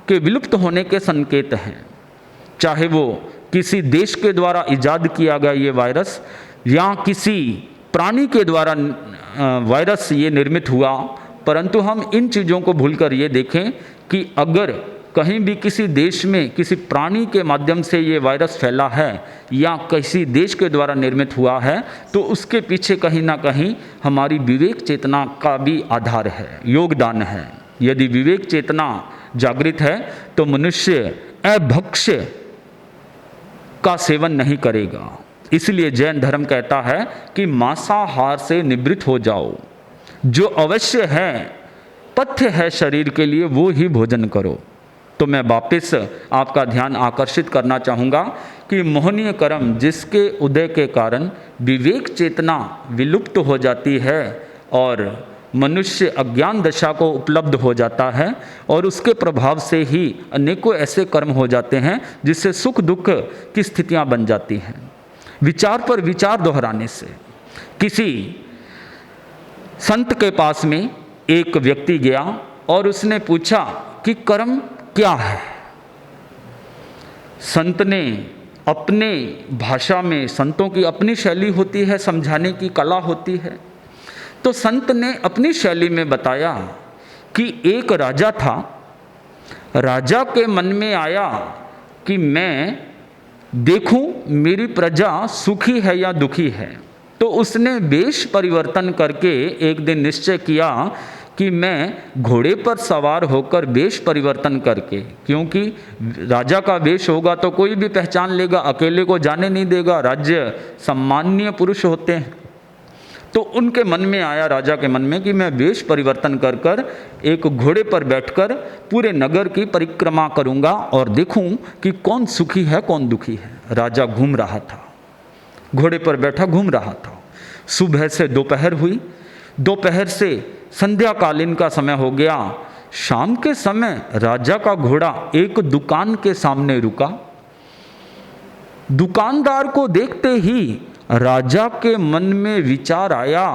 [SPEAKER 3] के विलुप्त होने के संकेत हैं। चाहे वो किसी देश के द्वारा इजाद किया गया ये वायरस या किसी प्राणी के द्वारा वायरस ये निर्मित हुआ, परंतु हम इन चीज़ों को भूलकर ये देखें कि अगर कहीं भी किसी देश में किसी प्राणी के माध्यम से ये वायरस फैला है या किसी देश के द्वारा निर्मित हुआ है तो उसके पीछे कहीं ना कहीं हमारी विवेक चेतना का भी आधार है, योगदान है। यदि विवेक चेतना जागृत है तो मनुष्य अभक्ष्य का सेवन नहीं करेगा। इसलिए जैन धर्म कहता है कि मांसाहार से निवृत्त हो जाओ, जो अवश्य है, पथ्य है शरीर के लिए, वो ही भोजन करो। तो मैं वापस आपका ध्यान आकर्षित करना चाहूँगा कि मोहनीय कर्म जिसके उदय के कारण विवेक चेतना विलुप्त हो जाती है और मनुष्य अज्ञान दशा को उपलब्ध हो जाता है और उसके प्रभाव से ही अनेकों ऐसे कर्म हो जाते हैं जिससे सुख दुख की स्थितियां बन जाती हैं। विचार पर विचार दोहराने से। किसी संत के पास में एक व्यक्ति गया और उसने पूछा कि कर्म क्या है। संत ने अपने भाषा में, संतों की अपनी शैली होती है, समझाने की कला होती है, तो संत ने अपनी शैली में बताया कि एक राजा था। राजा के मन में आया कि मैं देखूं मेरी प्रजा सुखी है या दुखी है, तो उसने वेश परिवर्तन करके एक दिन निश्चय किया कि मैं घोड़े पर सवार होकर वेश परिवर्तन करके, क्योंकि राजा का वेश होगा तो कोई भी पहचान लेगा, अकेले को जाने नहीं देगा, राज्य सम्माननीय पुरुष होते हैं, तो उनके मन में आया, राजा के मन में, कि मैं वेश परिवर्तन कर कर एक घोड़े पर बैठकर पूरे नगर की परिक्रमा करूंगा और देखूं कि कौन सुखी है कौन दुखी है। राजा घूम रहा था, घोड़े पर बैठा घूम रहा था। सुबह से दोपहर हुई, दोपहर से संध्याकालीन का समय हो गया। शाम के समय राजा का घोड़ा एक दुकान के सामने रुका। दुकानदार को देखते ही राजा के मन में विचार आया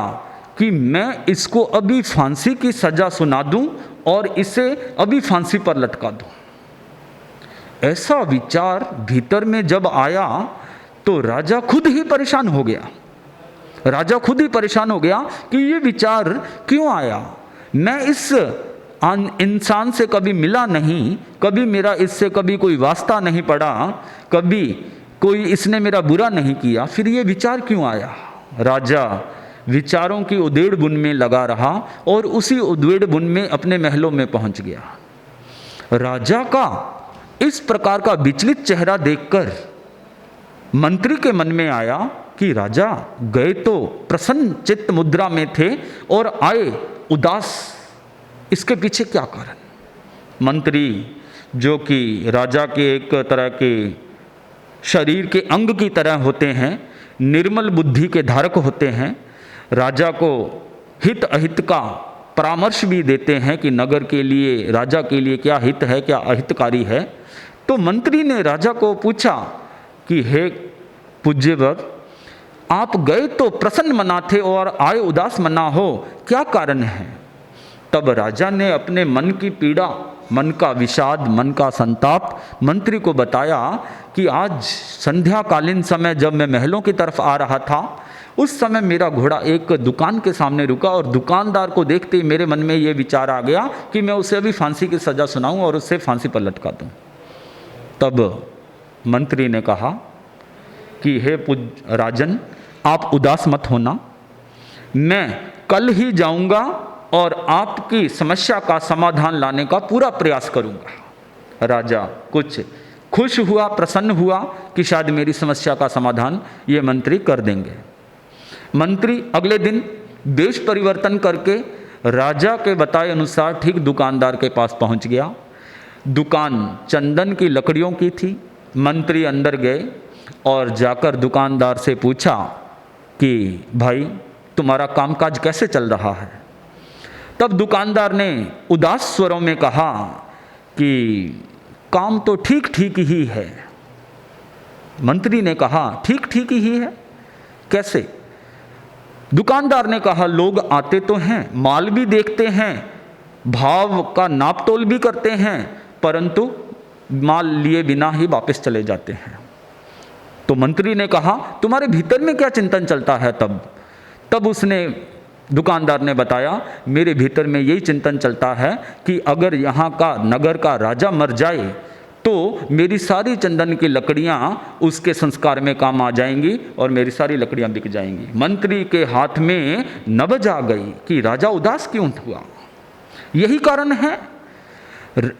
[SPEAKER 3] कि मैं इसको अभी फांसी की सजा सुना दूं और इसे अभी फांसी पर लटका दूं। ऐसा विचार भीतर में जब आया तो राजा खुद ही परेशान हो गया। राजा खुद ही परेशान हो गया कि ये विचार क्यों आया। मैं इस इंसान से कभी मिला नहीं, कभी मेरा इससे कभी कोई वास्ता नहीं पड़ा, कभी कोई इसने मेरा बुरा नहीं किया, फिर ये विचार क्यों आया। राजा विचारों की उधेड़ बुन में लगा रहा और उसी उधेड़ बुन में अपने महलों में पहुंच गया। राजा का इस प्रकार का विचलित चेहरा देखकर मंत्री के मन में आया कि राजा गए तो प्रसन्न चित्त मुद्रा में थे और आए उदास, इसके पीछे क्या कारण। मंत्री जो कि राजा के एक तरह के शरीर के अंग की तरह होते हैं, निर्मल बुद्धि के धारक होते हैं, राजा को हित अहित का परामर्श भी देते हैं कि नगर के लिए, राजा के लिए क्या हित है क्या अहितकारी है। तो मंत्री ने राजा को पूछा कि हे पूज्यवर, आप गए तो प्रसन्न मना थे और आए उदास मना हो, क्या कारण है। तब राजा ने अपने मन की पीड़ा, मन का विषाद, मन का संताप मंत्री को बताया कि आज संध्याकालीन समय जब मैं महलों की तरफ आ रहा था, उस समय मेरा घोड़ा एक दुकान के सामने रुका और दुकानदार को देखते ही मेरे मन में ये विचार आ गया कि मैं उसे अभी फांसी की सज़ा सुनाऊं और उसे फांसी पर लटका दूं। तब मंत्री ने कहा कि हे राजन, आप उदास मत होना, मैं कल ही जाऊंगा और आपकी समस्या का समाधान लाने का पूरा प्रयास करूंगा। राजा कुछ खुश हुआ, प्रसन्न हुआ कि शायद मेरी समस्या का समाधान ये मंत्री कर देंगे। मंत्री अगले दिन वेश परिवर्तन करके राजा के बताए अनुसार ठीक दुकानदार के पास पहुंच गया। दुकान चंदन की लकड़ियों की थी। मंत्री अंदर गए और जाकर दुकानदार से पूछा कि भाई, तुम्हारा कामकाज कैसे चल रहा है। तब दुकानदार ने उदास स्वरों में कहा कि काम तो ठीक ठीक ही है। मंत्री ने कहा ठीक ठीक ही है, कैसे। दुकानदार ने कहा लोग आते तो हैं, माल भी देखते हैं, भाव का नाप तोल भी करते हैं, परंतु माल लिए बिना ही वापस चले जाते हैं। तो मंत्री ने कहा तुम्हारे भीतर में क्या चिंतन चलता है। तब उसने, दुकानदार ने बताया मेरे भीतर में यही चिंतन चलता है कि अगर यहाँ का नगर का राजा मर जाए तो मेरी सारी चंदन की लकड़ियाँ उसके संस्कार में काम आ जाएंगी और मेरी सारी लकड़ियाँ बिक जाएंगी। मंत्री के हाथ में नब्ज आ गई कि राजा उदास क्यों हुआ। यही कारण है,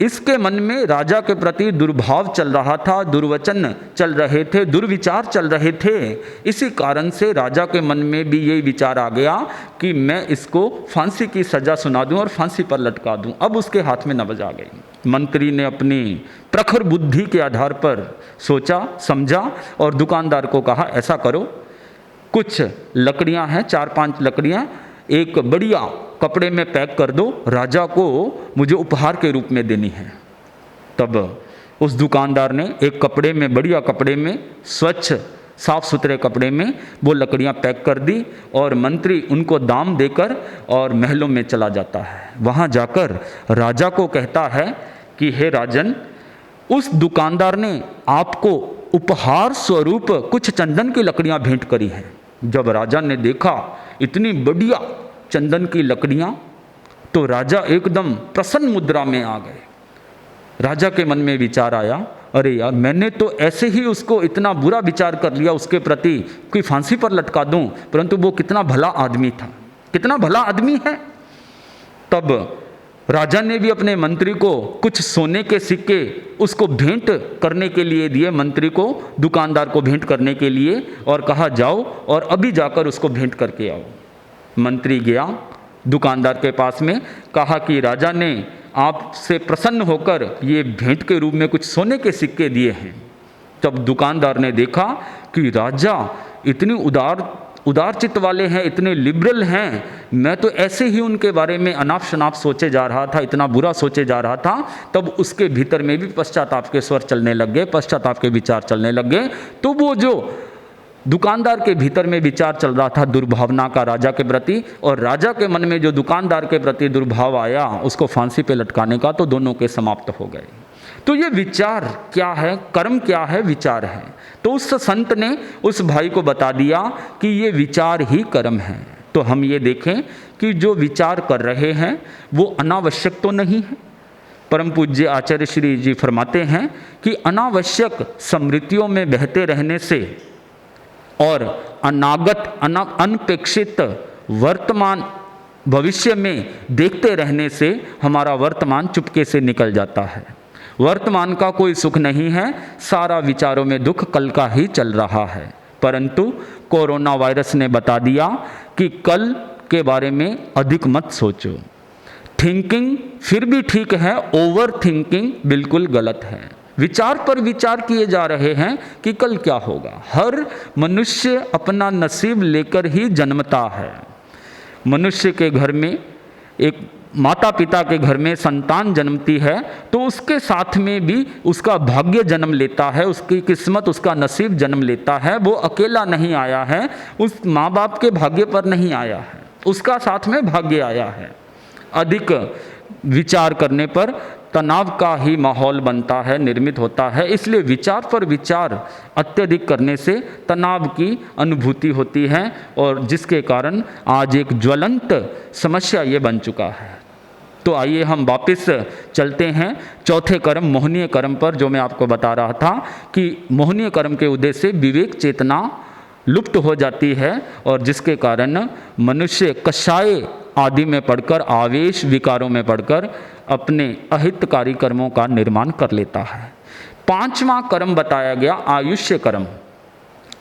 [SPEAKER 3] इसके मन में राजा के प्रति दुर्भाव चल रहा था, दुर्वचन चल रहे थे, दुर्विचार चल रहे थे। इसी कारण से राजा के मन में भी यही विचार आ गया कि मैं इसको फांसी की सज़ा सुना दूं और फांसी पर लटका दूं। अब उसके हाथ में नब्ज आ गई। मंत्री ने अपनी प्रखर बुद्धि के आधार पर सोचा, समझा और दुकानदार को कहा ऐसा करो, कुछ लकड़ियां हैं, 4-5 लकड़ियां एक बढ़िया कपड़े में पैक कर दो, राजा को मुझे उपहार के रूप में देनी है। तब उस दुकानदार ने एक कपड़े में, बढ़िया कपड़े में, स्वच्छ साफ सुथरे कपड़े में वो लकड़ियां पैक कर दी और मंत्री उनको दाम देकर और महलों में चला जाता है। वहाँ जाकर राजा को कहता है कि हे राजन, उस दुकानदार ने आपको उपहार स्वरूप कुछ चंदन की लकड़ियां भेंट करी हैं। जब राजा ने देखा इतनी बढ़िया चंदन की लकड़ियां, तो राजा एकदम प्रसन्न मुद्रा में आ गए। राजा के मन में विचार आया, अरे यार, मैंने तो ऐसे ही उसको इतना बुरा विचार कर लिया उसके प्रति कि फांसी पर लटका दूं, परंतु वो कितना भला आदमी था, कितना भला आदमी है। तब राजा ने भी अपने मंत्री को कुछ सोने के सिक्के उसको भेंट करने के लिए दिए, मंत्री को, दुकानदार को भेंट करने के लिए, और कहा जाओ और अभी जाकर उसको भेंट करके आओ। मंत्री गया दुकानदार के पास में, कहा कि राजा ने आपसे प्रसन्न होकर ये भेंट के रूप में कुछ सोने के सिक्के दिए हैं। तब दुकानदार ने देखा कि राजा इतनी उदार चित्त वाले हैं, इतने लिबरल हैं, मैं तो ऐसे ही उनके बारे में अनाप शनाप सोचे जा रहा था, इतना बुरा सोचे जा रहा था। तब उसके भीतर में भी पश्चाताप के स्वर चलने लग गए, पश्चाताप के विचार चलने लग गए। तो वो जो दुकानदार के भीतर में विचार चल रहा था दुर्भावना का राजा के प्रति, और राजा के मन में जो दुकानदार के प्रति दुर्भाव आया उसको फांसी पे लटकाने का, तो दोनों के समाप्त हो गए। तो ये विचार क्या है, कर्म क्या है, विचार है। तो उस संत ने उस भाई को बता दिया कि ये विचार ही कर्म है। तो हम ये देखें कि जो विचार कर रहे हैं वो अनावश्यक तो नहीं है। परम पूज्य आचार्य श्री जी फरमाते हैं कि अनावश्यक स्मृतियों में बहते रहने से और अनागत अनपेक्षित वर्तमान भविष्य में देखते रहने से हमारा वर्तमान चुपके से निकल जाता है। वर्तमान का कोई सुख नहीं है, सारा विचारों में दुख कल का ही चल रहा है। परंतु कोरोना वायरस ने बता दिया कि कल के बारे में अधिक मत सोचो। थिंकिंग फिर भी ठीक है, ओवर थिंकिंग बिल्कुल गलत है। विचार पर विचार किए जा रहे हैं कि कल क्या होगा। हर मनुष्य अपना नसीब लेकर ही जन्मता है। मनुष्य के घर में एक माता पिता के घर में संतान जन्मती है तो उसके साथ में भी उसका भाग्य जन्म लेता है, उसकी किस्मत, उसका नसीब जन्म लेता है। वो अकेला नहीं आया है, उस माँ बाप के भाग्य पर नहीं आया है, उसका साथ में भाग्य आया है। अधिक विचार करने पर तनाव का ही माहौल बनता है, निर्मित होता है। इसलिए विचार पर विचार अत्यधिक करने से तनाव की अनुभूति होती है, और जिसके कारण आज एक ज्वलंत समस्या ये बन चुका है। तो आइए हम वापस चलते हैं चौथे कर्म मोहनीय कर्म पर, जो मैं आपको बता रहा था कि मोहनीय कर्म के उदय से विवेक चेतना लुप्त हो जाती है, और जिसके कारण मनुष्य कषाय आदि में पढ़कर, आवेश विकारों में पढ़कर अपने अहितकारी कर्मों का निर्माण कर लेता है। पांचवा कर्म बताया गया आयुष्य कर्म।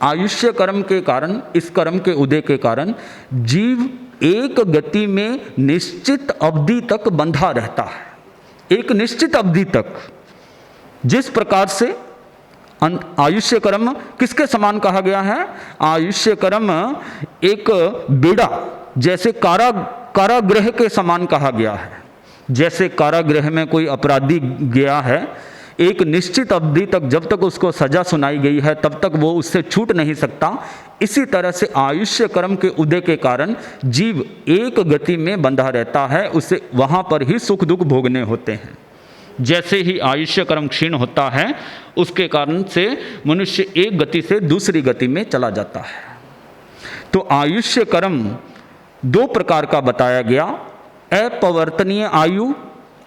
[SPEAKER 3] आयुष्य कर्म के कारण, इस कर्म के उदय के कारण जीव एक गति में निश्चित अवधि तक बंधा रहता है। एक निश्चित अवधि तक। जिस प्रकार से आयुष्य कर्म किसके समान कहा गया है? आयुष्य कर्म एक बेड़ा, जैसे कारागृह के समान कहा गया है। जैसे कारागृह में कोई अपराधी गया है, एक निश्चित अवधि तक, जब तक उसको सजा सुनाई गई है तब तक वो उससे छूट नहीं सकता। इसी तरह से आयुष्य कर्म के उदय के कारण जीव एक गति में बंधा रहता है, उसे वहाँ पर ही सुख दुख भोगने होते हैं। जैसे ही आयुष्य कर्म क्षीण होता है उसके कारण से मनुष्य एक गति से दूसरी गति में चला जाता है। तो आयुष्य कर्म दो प्रकार का बताया गया, अपवर्तनीय आयु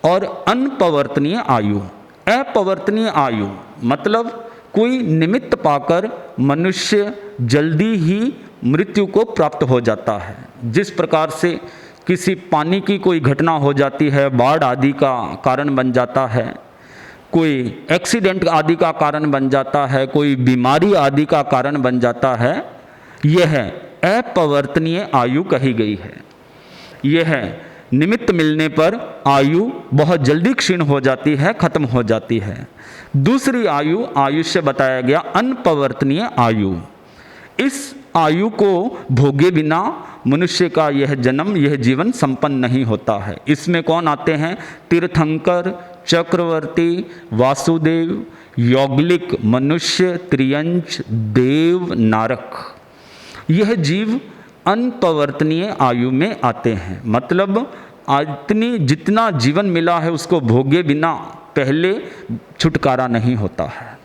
[SPEAKER 3] और अनपवर्तनीय आयु। अपवर्तनीय आयु मतलब कोई निमित्त पाकर मनुष्य जल्दी ही मृत्यु को प्राप्त हो जाता है। जिस प्रकार से किसी पानी की कोई घटना हो जाती है, बाढ़ आदि का कारण बन जाता है, कोई एक्सीडेंट आदि का कारण बन जाता है, कोई बीमारी आदि का कारण बन जाता है, यह अपवर्तनीय आयु कही गई है। यह निमित्त मिलने पर आयु बहुत जल्दी क्षीण हो जाती है, खत्म हो जाती है। दूसरी आयु आयुष्य बताया गया अनपवर्तनीय आयु। इस आयु को भोगे बिना मनुष्य का यह जन्म, यह जीवन संपन्न नहीं होता है। इसमें कौन आते हैं? तीर्थंकर, चक्रवर्ती, वासुदेव, यौगलिक, मनुष्य, त्रियंच, देव, नारक। यह जीव अनपवर्तनीय आयु में आते हैं। मतलब इतनी जितना जीवन मिला है उसको भोगे बिना पहले छुटकारा नहीं होता है।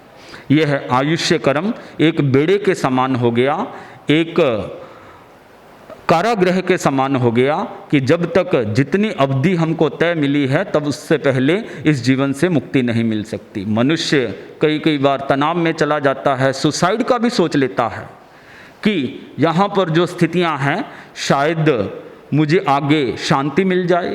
[SPEAKER 3] यह आयुष्य कर्म एक बेड़े के समान हो गया, एक कारागृह के समान हो गया कि जब तक जितनी अवधि हमको तय मिली है तब उससे पहले इस जीवन से मुक्ति नहीं मिल सकती। मनुष्य कई बार तनाव में चला जाता है, सुसाइड का भी सोच लेता है कि यहाँ पर जो स्थितियाँ हैं शायद मुझे आगे शांति मिल जाए,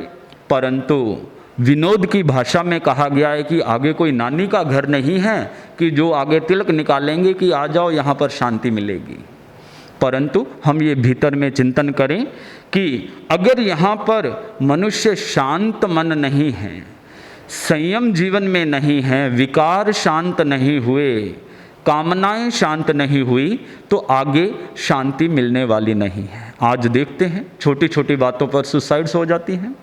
[SPEAKER 3] परंतु विनोद की भाषा में कहा गया है कि आगे कोई नानी का घर नहीं है कि जो आगे तिलक निकालेंगे कि आ जाओ यहाँ पर शांति मिलेगी। परंतु हम ये भीतर में चिंतन करें कि अगर यहाँ पर मनुष्य शांत मन नहीं है, संयम जीवन में नहीं है, विकार शांत नहीं हुए, कामनाएं शांत नहीं हुई, तो आगे शांति मिलने वाली नहीं है। आज देखते हैं छोटी छोटी बातों पर सुसाइड्स हो जाती हैं।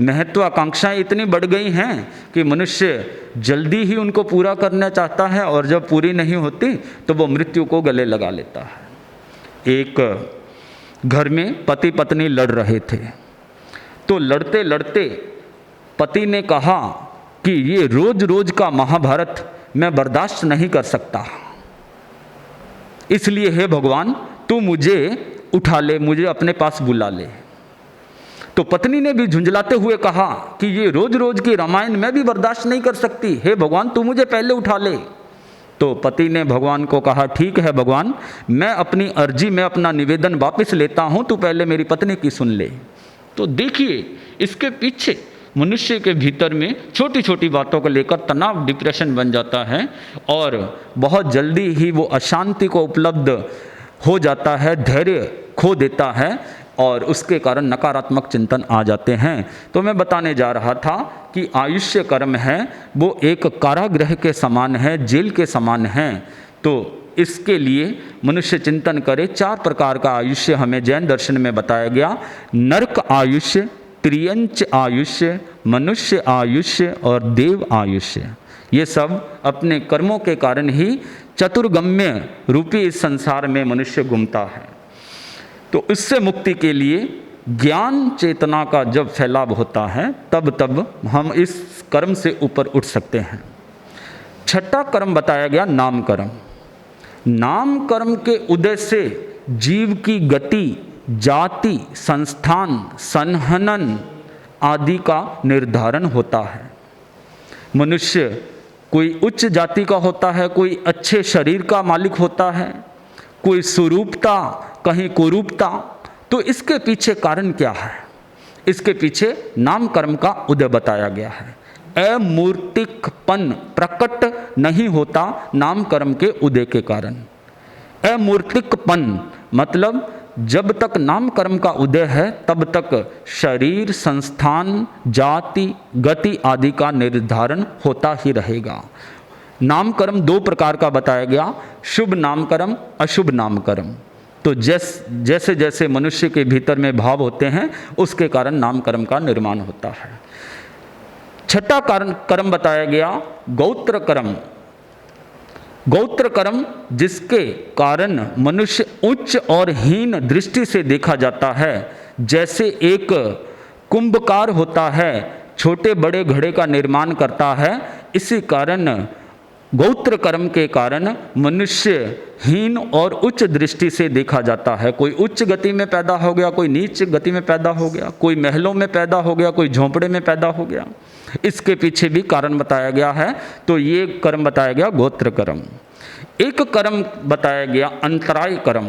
[SPEAKER 3] महत्वाकांक्षाएं इतनी बढ़ गई हैं कि मनुष्य जल्दी ही उनको पूरा करना चाहता है और जब पूरी नहीं होती तो वो मृत्यु को गले लगा लेता है। एक घर में पति पत्नी लड़ रहे थे, तो लड़ते लड़ते पति ने कहा कि ये रोज रोज का महाभारत मैं बर्दाश्त नहीं कर सकता, इसलिए हे भगवान तू मुझे उठा ले, मुझे अपने पास बुला ले। तो पत्नी ने भी झुंझलाते हुए कहा कि ये रोज रोज की रामायण मैं भी बर्दाश्त नहीं कर सकती, हे भगवान तू मुझे पहले उठा ले। तो पति ने भगवान को कहा ठीक है भगवान, मैं अपनी अर्जी में अपना निवेदन वापस लेता हूँ, तू पहले मेरी पत्नी की सुन ले। तो देखिए इसके पीछे मनुष्य के भीतर में छोटी छोटी बातों को लेकर तनाव, डिप्रेशन बन जाता है और बहुत जल्दी ही वो अशांति को उपलब्ध हो जाता है, धैर्य खो देता है और उसके कारण नकारात्मक चिंतन आ जाते हैं। तो मैं बताने जा रहा था कि आयुष्य कर्म है वो एक कारागृह के समान है, जेल के समान है। तो इसके लिए मनुष्य चिंतन करे। 4 प्रकार का आयुष्य हमें जैन दर्शन में बताया गया। नरक आयुष्य, त्रियंच आयुष्य, मनुष्य आयुष्य और देव आयुष्य। ये सब अपने कर्मों के कारण ही चतुर्गम्य रूपी इस संसार में मनुष्य घूमता है। तो इससे मुक्ति के लिए ज्ञान चेतना का जब फैलाव होता है तब तब हम इस कर्म से ऊपर उठ सकते हैं। 6ठा कर्म बताया गया नाम कर्म। नाम कर्म के उदय से जीव की गति, जाति, संस्थान, संहनन आदि का निर्धारण होता है। मनुष्य कोई उच्च जाति का होता है, कोई अच्छे शरीर का मालिक होता है, कोई सुरूपता, कहीं कुरूपता। तो इसके पीछे कारण क्या है? इसके पीछे नाम कर्म का उदय बताया गया है। अमूर्तिकपन प्रकट नहीं होता नाम कर्म के उदय के कारण। अमूर्तिकपन मतलब जब तक नाम कर्म का उदय है तब तक शरीर, संस्थान, जाति, गति आदि का निर्धारण होता ही रहेगा। नाम कर्म 2 प्रकार का बताया गया, शुभ नाम कर्म, अशुभ नाम कर्म। तो जैसे जैसे मनुष्य के भीतर में भाव होते हैं उसके कारण नाम कर्म का निर्माण होता है। 6ठा कर्म बताया गया गौत्र कर्म। गौत्र कर्म जिसके कारण मनुष्य उच्च और हीन दृष्टि से देखा जाता है। जैसे एक कुंभकार होता है, छोटे बड़े घड़े का निर्माण करता है, इसी कारण गौत्र कर्म के कारण मनुष्य हीन और उच्च दृष्टि से देखा जाता है। कोई उच्च गति में पैदा हो गया, कोई नीच गति में पैदा हो गया, कोई महलों में पैदा हो गया, कोई झोंपड़े में पैदा हो गया। इसके पीछे भी कारण बताया गया है। तो ये कर्म बताया गया गोत्र कर्म। एक कर्म बताया गया अंतराय कर्म।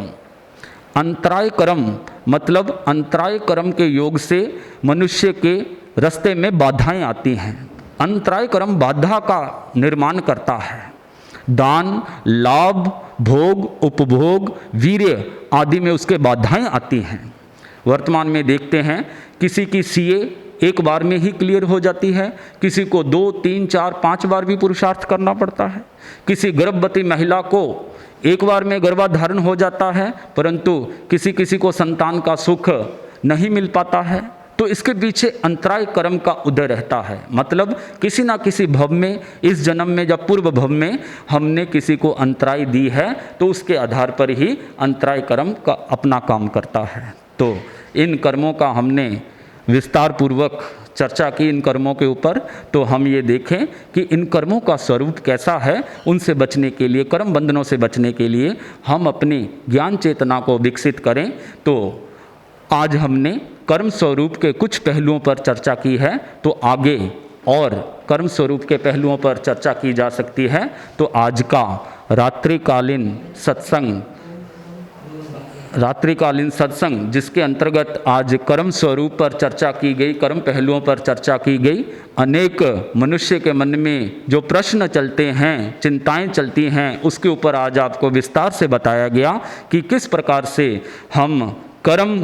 [SPEAKER 3] अंतराय कर्म मतलब अंतराय कर्म के योग से मनुष्य के रास्ते में बाधाएं आती हैं। अंतराय कर्म बाधा का निर्माण करता है। दान, लाभ, भोग, उपभोग, वीर्य आदि में उसके बाधाएं आती हैं। वर्तमान में देखते हैं किसी की सीए एक बार में ही क्लियर हो जाती है, किसी को 2, 3, 4, 5 बार भी पुरुषार्थ करना पड़ता है। किसी गर्भवती महिला को एक बार में गर्भाधारण हो जाता है, परंतु किसी किसी को संतान का सुख नहीं मिल पाता है। तो इसके पीछे अंतराय कर्म का उदय रहता है। मतलब किसी ना किसी भव में, इस जन्म में या पूर्व भव में हमने किसी को अंतराय दी है, तो उसके आधार पर ही अंतराय कर्म का अपना काम करता है। तो इन कर्मों का हमने विस्तार पूर्वक चर्चा की इन कर्मों के ऊपर। तो हम ये देखें कि इन कर्मों का स्वरूप कैसा है। उनसे बचने के लिए, कर्म बंधनों से बचने के लिए हम अपनी ज्ञान चेतना को विकसित करें। तो आज हमने कर्म स्वरूप के कुछ पहलुओं पर चर्चा की है, तो आगे और कर्म स्वरूप के पहलुओं पर चर्चा की जा सकती है। तो आज का रात्रिकालीन सत्संग रात्रिकालीन सत्संग जिसके अंतर्गत आज कर्म स्वरूप पर चर्चा की गई, कर्म पहलुओं पर चर्चा की गई। अनेक मनुष्य के मन में जो प्रश्न चलते हैं, चिंताएं चलती हैं, उसके ऊपर आज आपको विस्तार से बताया गया कि किस प्रकार से हम कर्म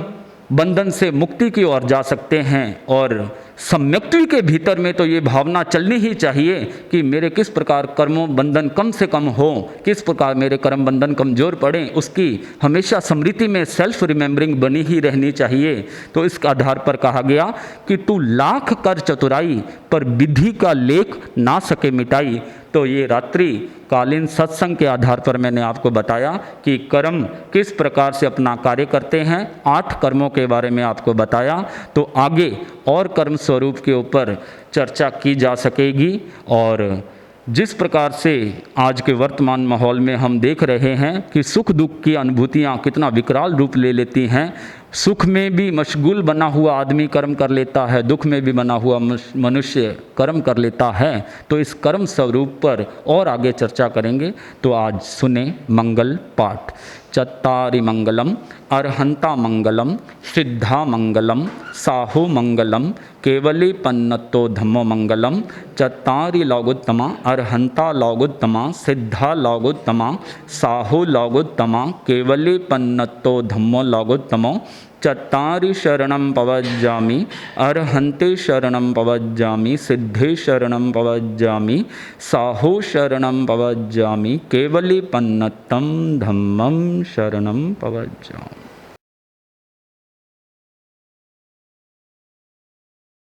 [SPEAKER 3] बंधन से मुक्ति की ओर जा सकते हैं। और सम्यक्ति के भीतर में तो ये भावना चलनी ही चाहिए कि मेरे किस प्रकार कर्मों बंधन कम से कम हो, किस प्रकार मेरे कर्म बंधन कमज़ोर पड़े, उसकी हमेशा स्मृति में सेल्फ रिमेम्बरिंग बनी ही रहनी चाहिए। तो इस आधार पर कहा गया कि तू लाख कर चतुराई पर विधि का लेख ना सके मिटाई। तो ये रात्रि कालीन सत्संग के आधार पर मैंने आपको बताया कि कर्म किस प्रकार से अपना कार्य करते हैं, 8 कर्मों के बारे में आपको बताया। तो आगे और कर्म स्वरूप के ऊपर चर्चा की जा सकेगी। और जिस प्रकार से आज के वर्तमान माहौल में हम देख रहे हैं कि सुख दुख की अनुभूतियाँ कितना विकराल रूप ले लेती हैं। सुख में भी मशगूल बना हुआ आदमी कर्म कर लेता है, दुख में भी बना हुआ मनुष्य कर्म कर लेता है। तो इस कर्म स्वरूप पर और आगे चर्चा करेंगे। तो आज सुने मंगल पाठ। चत्तारि मंगलम अरहंता मंगलम सिद्धा मंगलम साहु मंगलम केवली पन्नतो धम्मो मंगलम। चत्तारि लौगोत्तमा अरहंता लौगोत्तमा सिद्धा लौगोत्तमा साहु लौगोत्तमा केवली पन्नतो धम्मो लौगोत्तमो। चत्तारि शरणं पवज्जामि अरहन्ते शरणं पवज्जामि सिद्धे शरणं पवज्जामि साहु शरणं पवज्जामि केवली पन्नतं धम्मं शरणं पवज्जामि।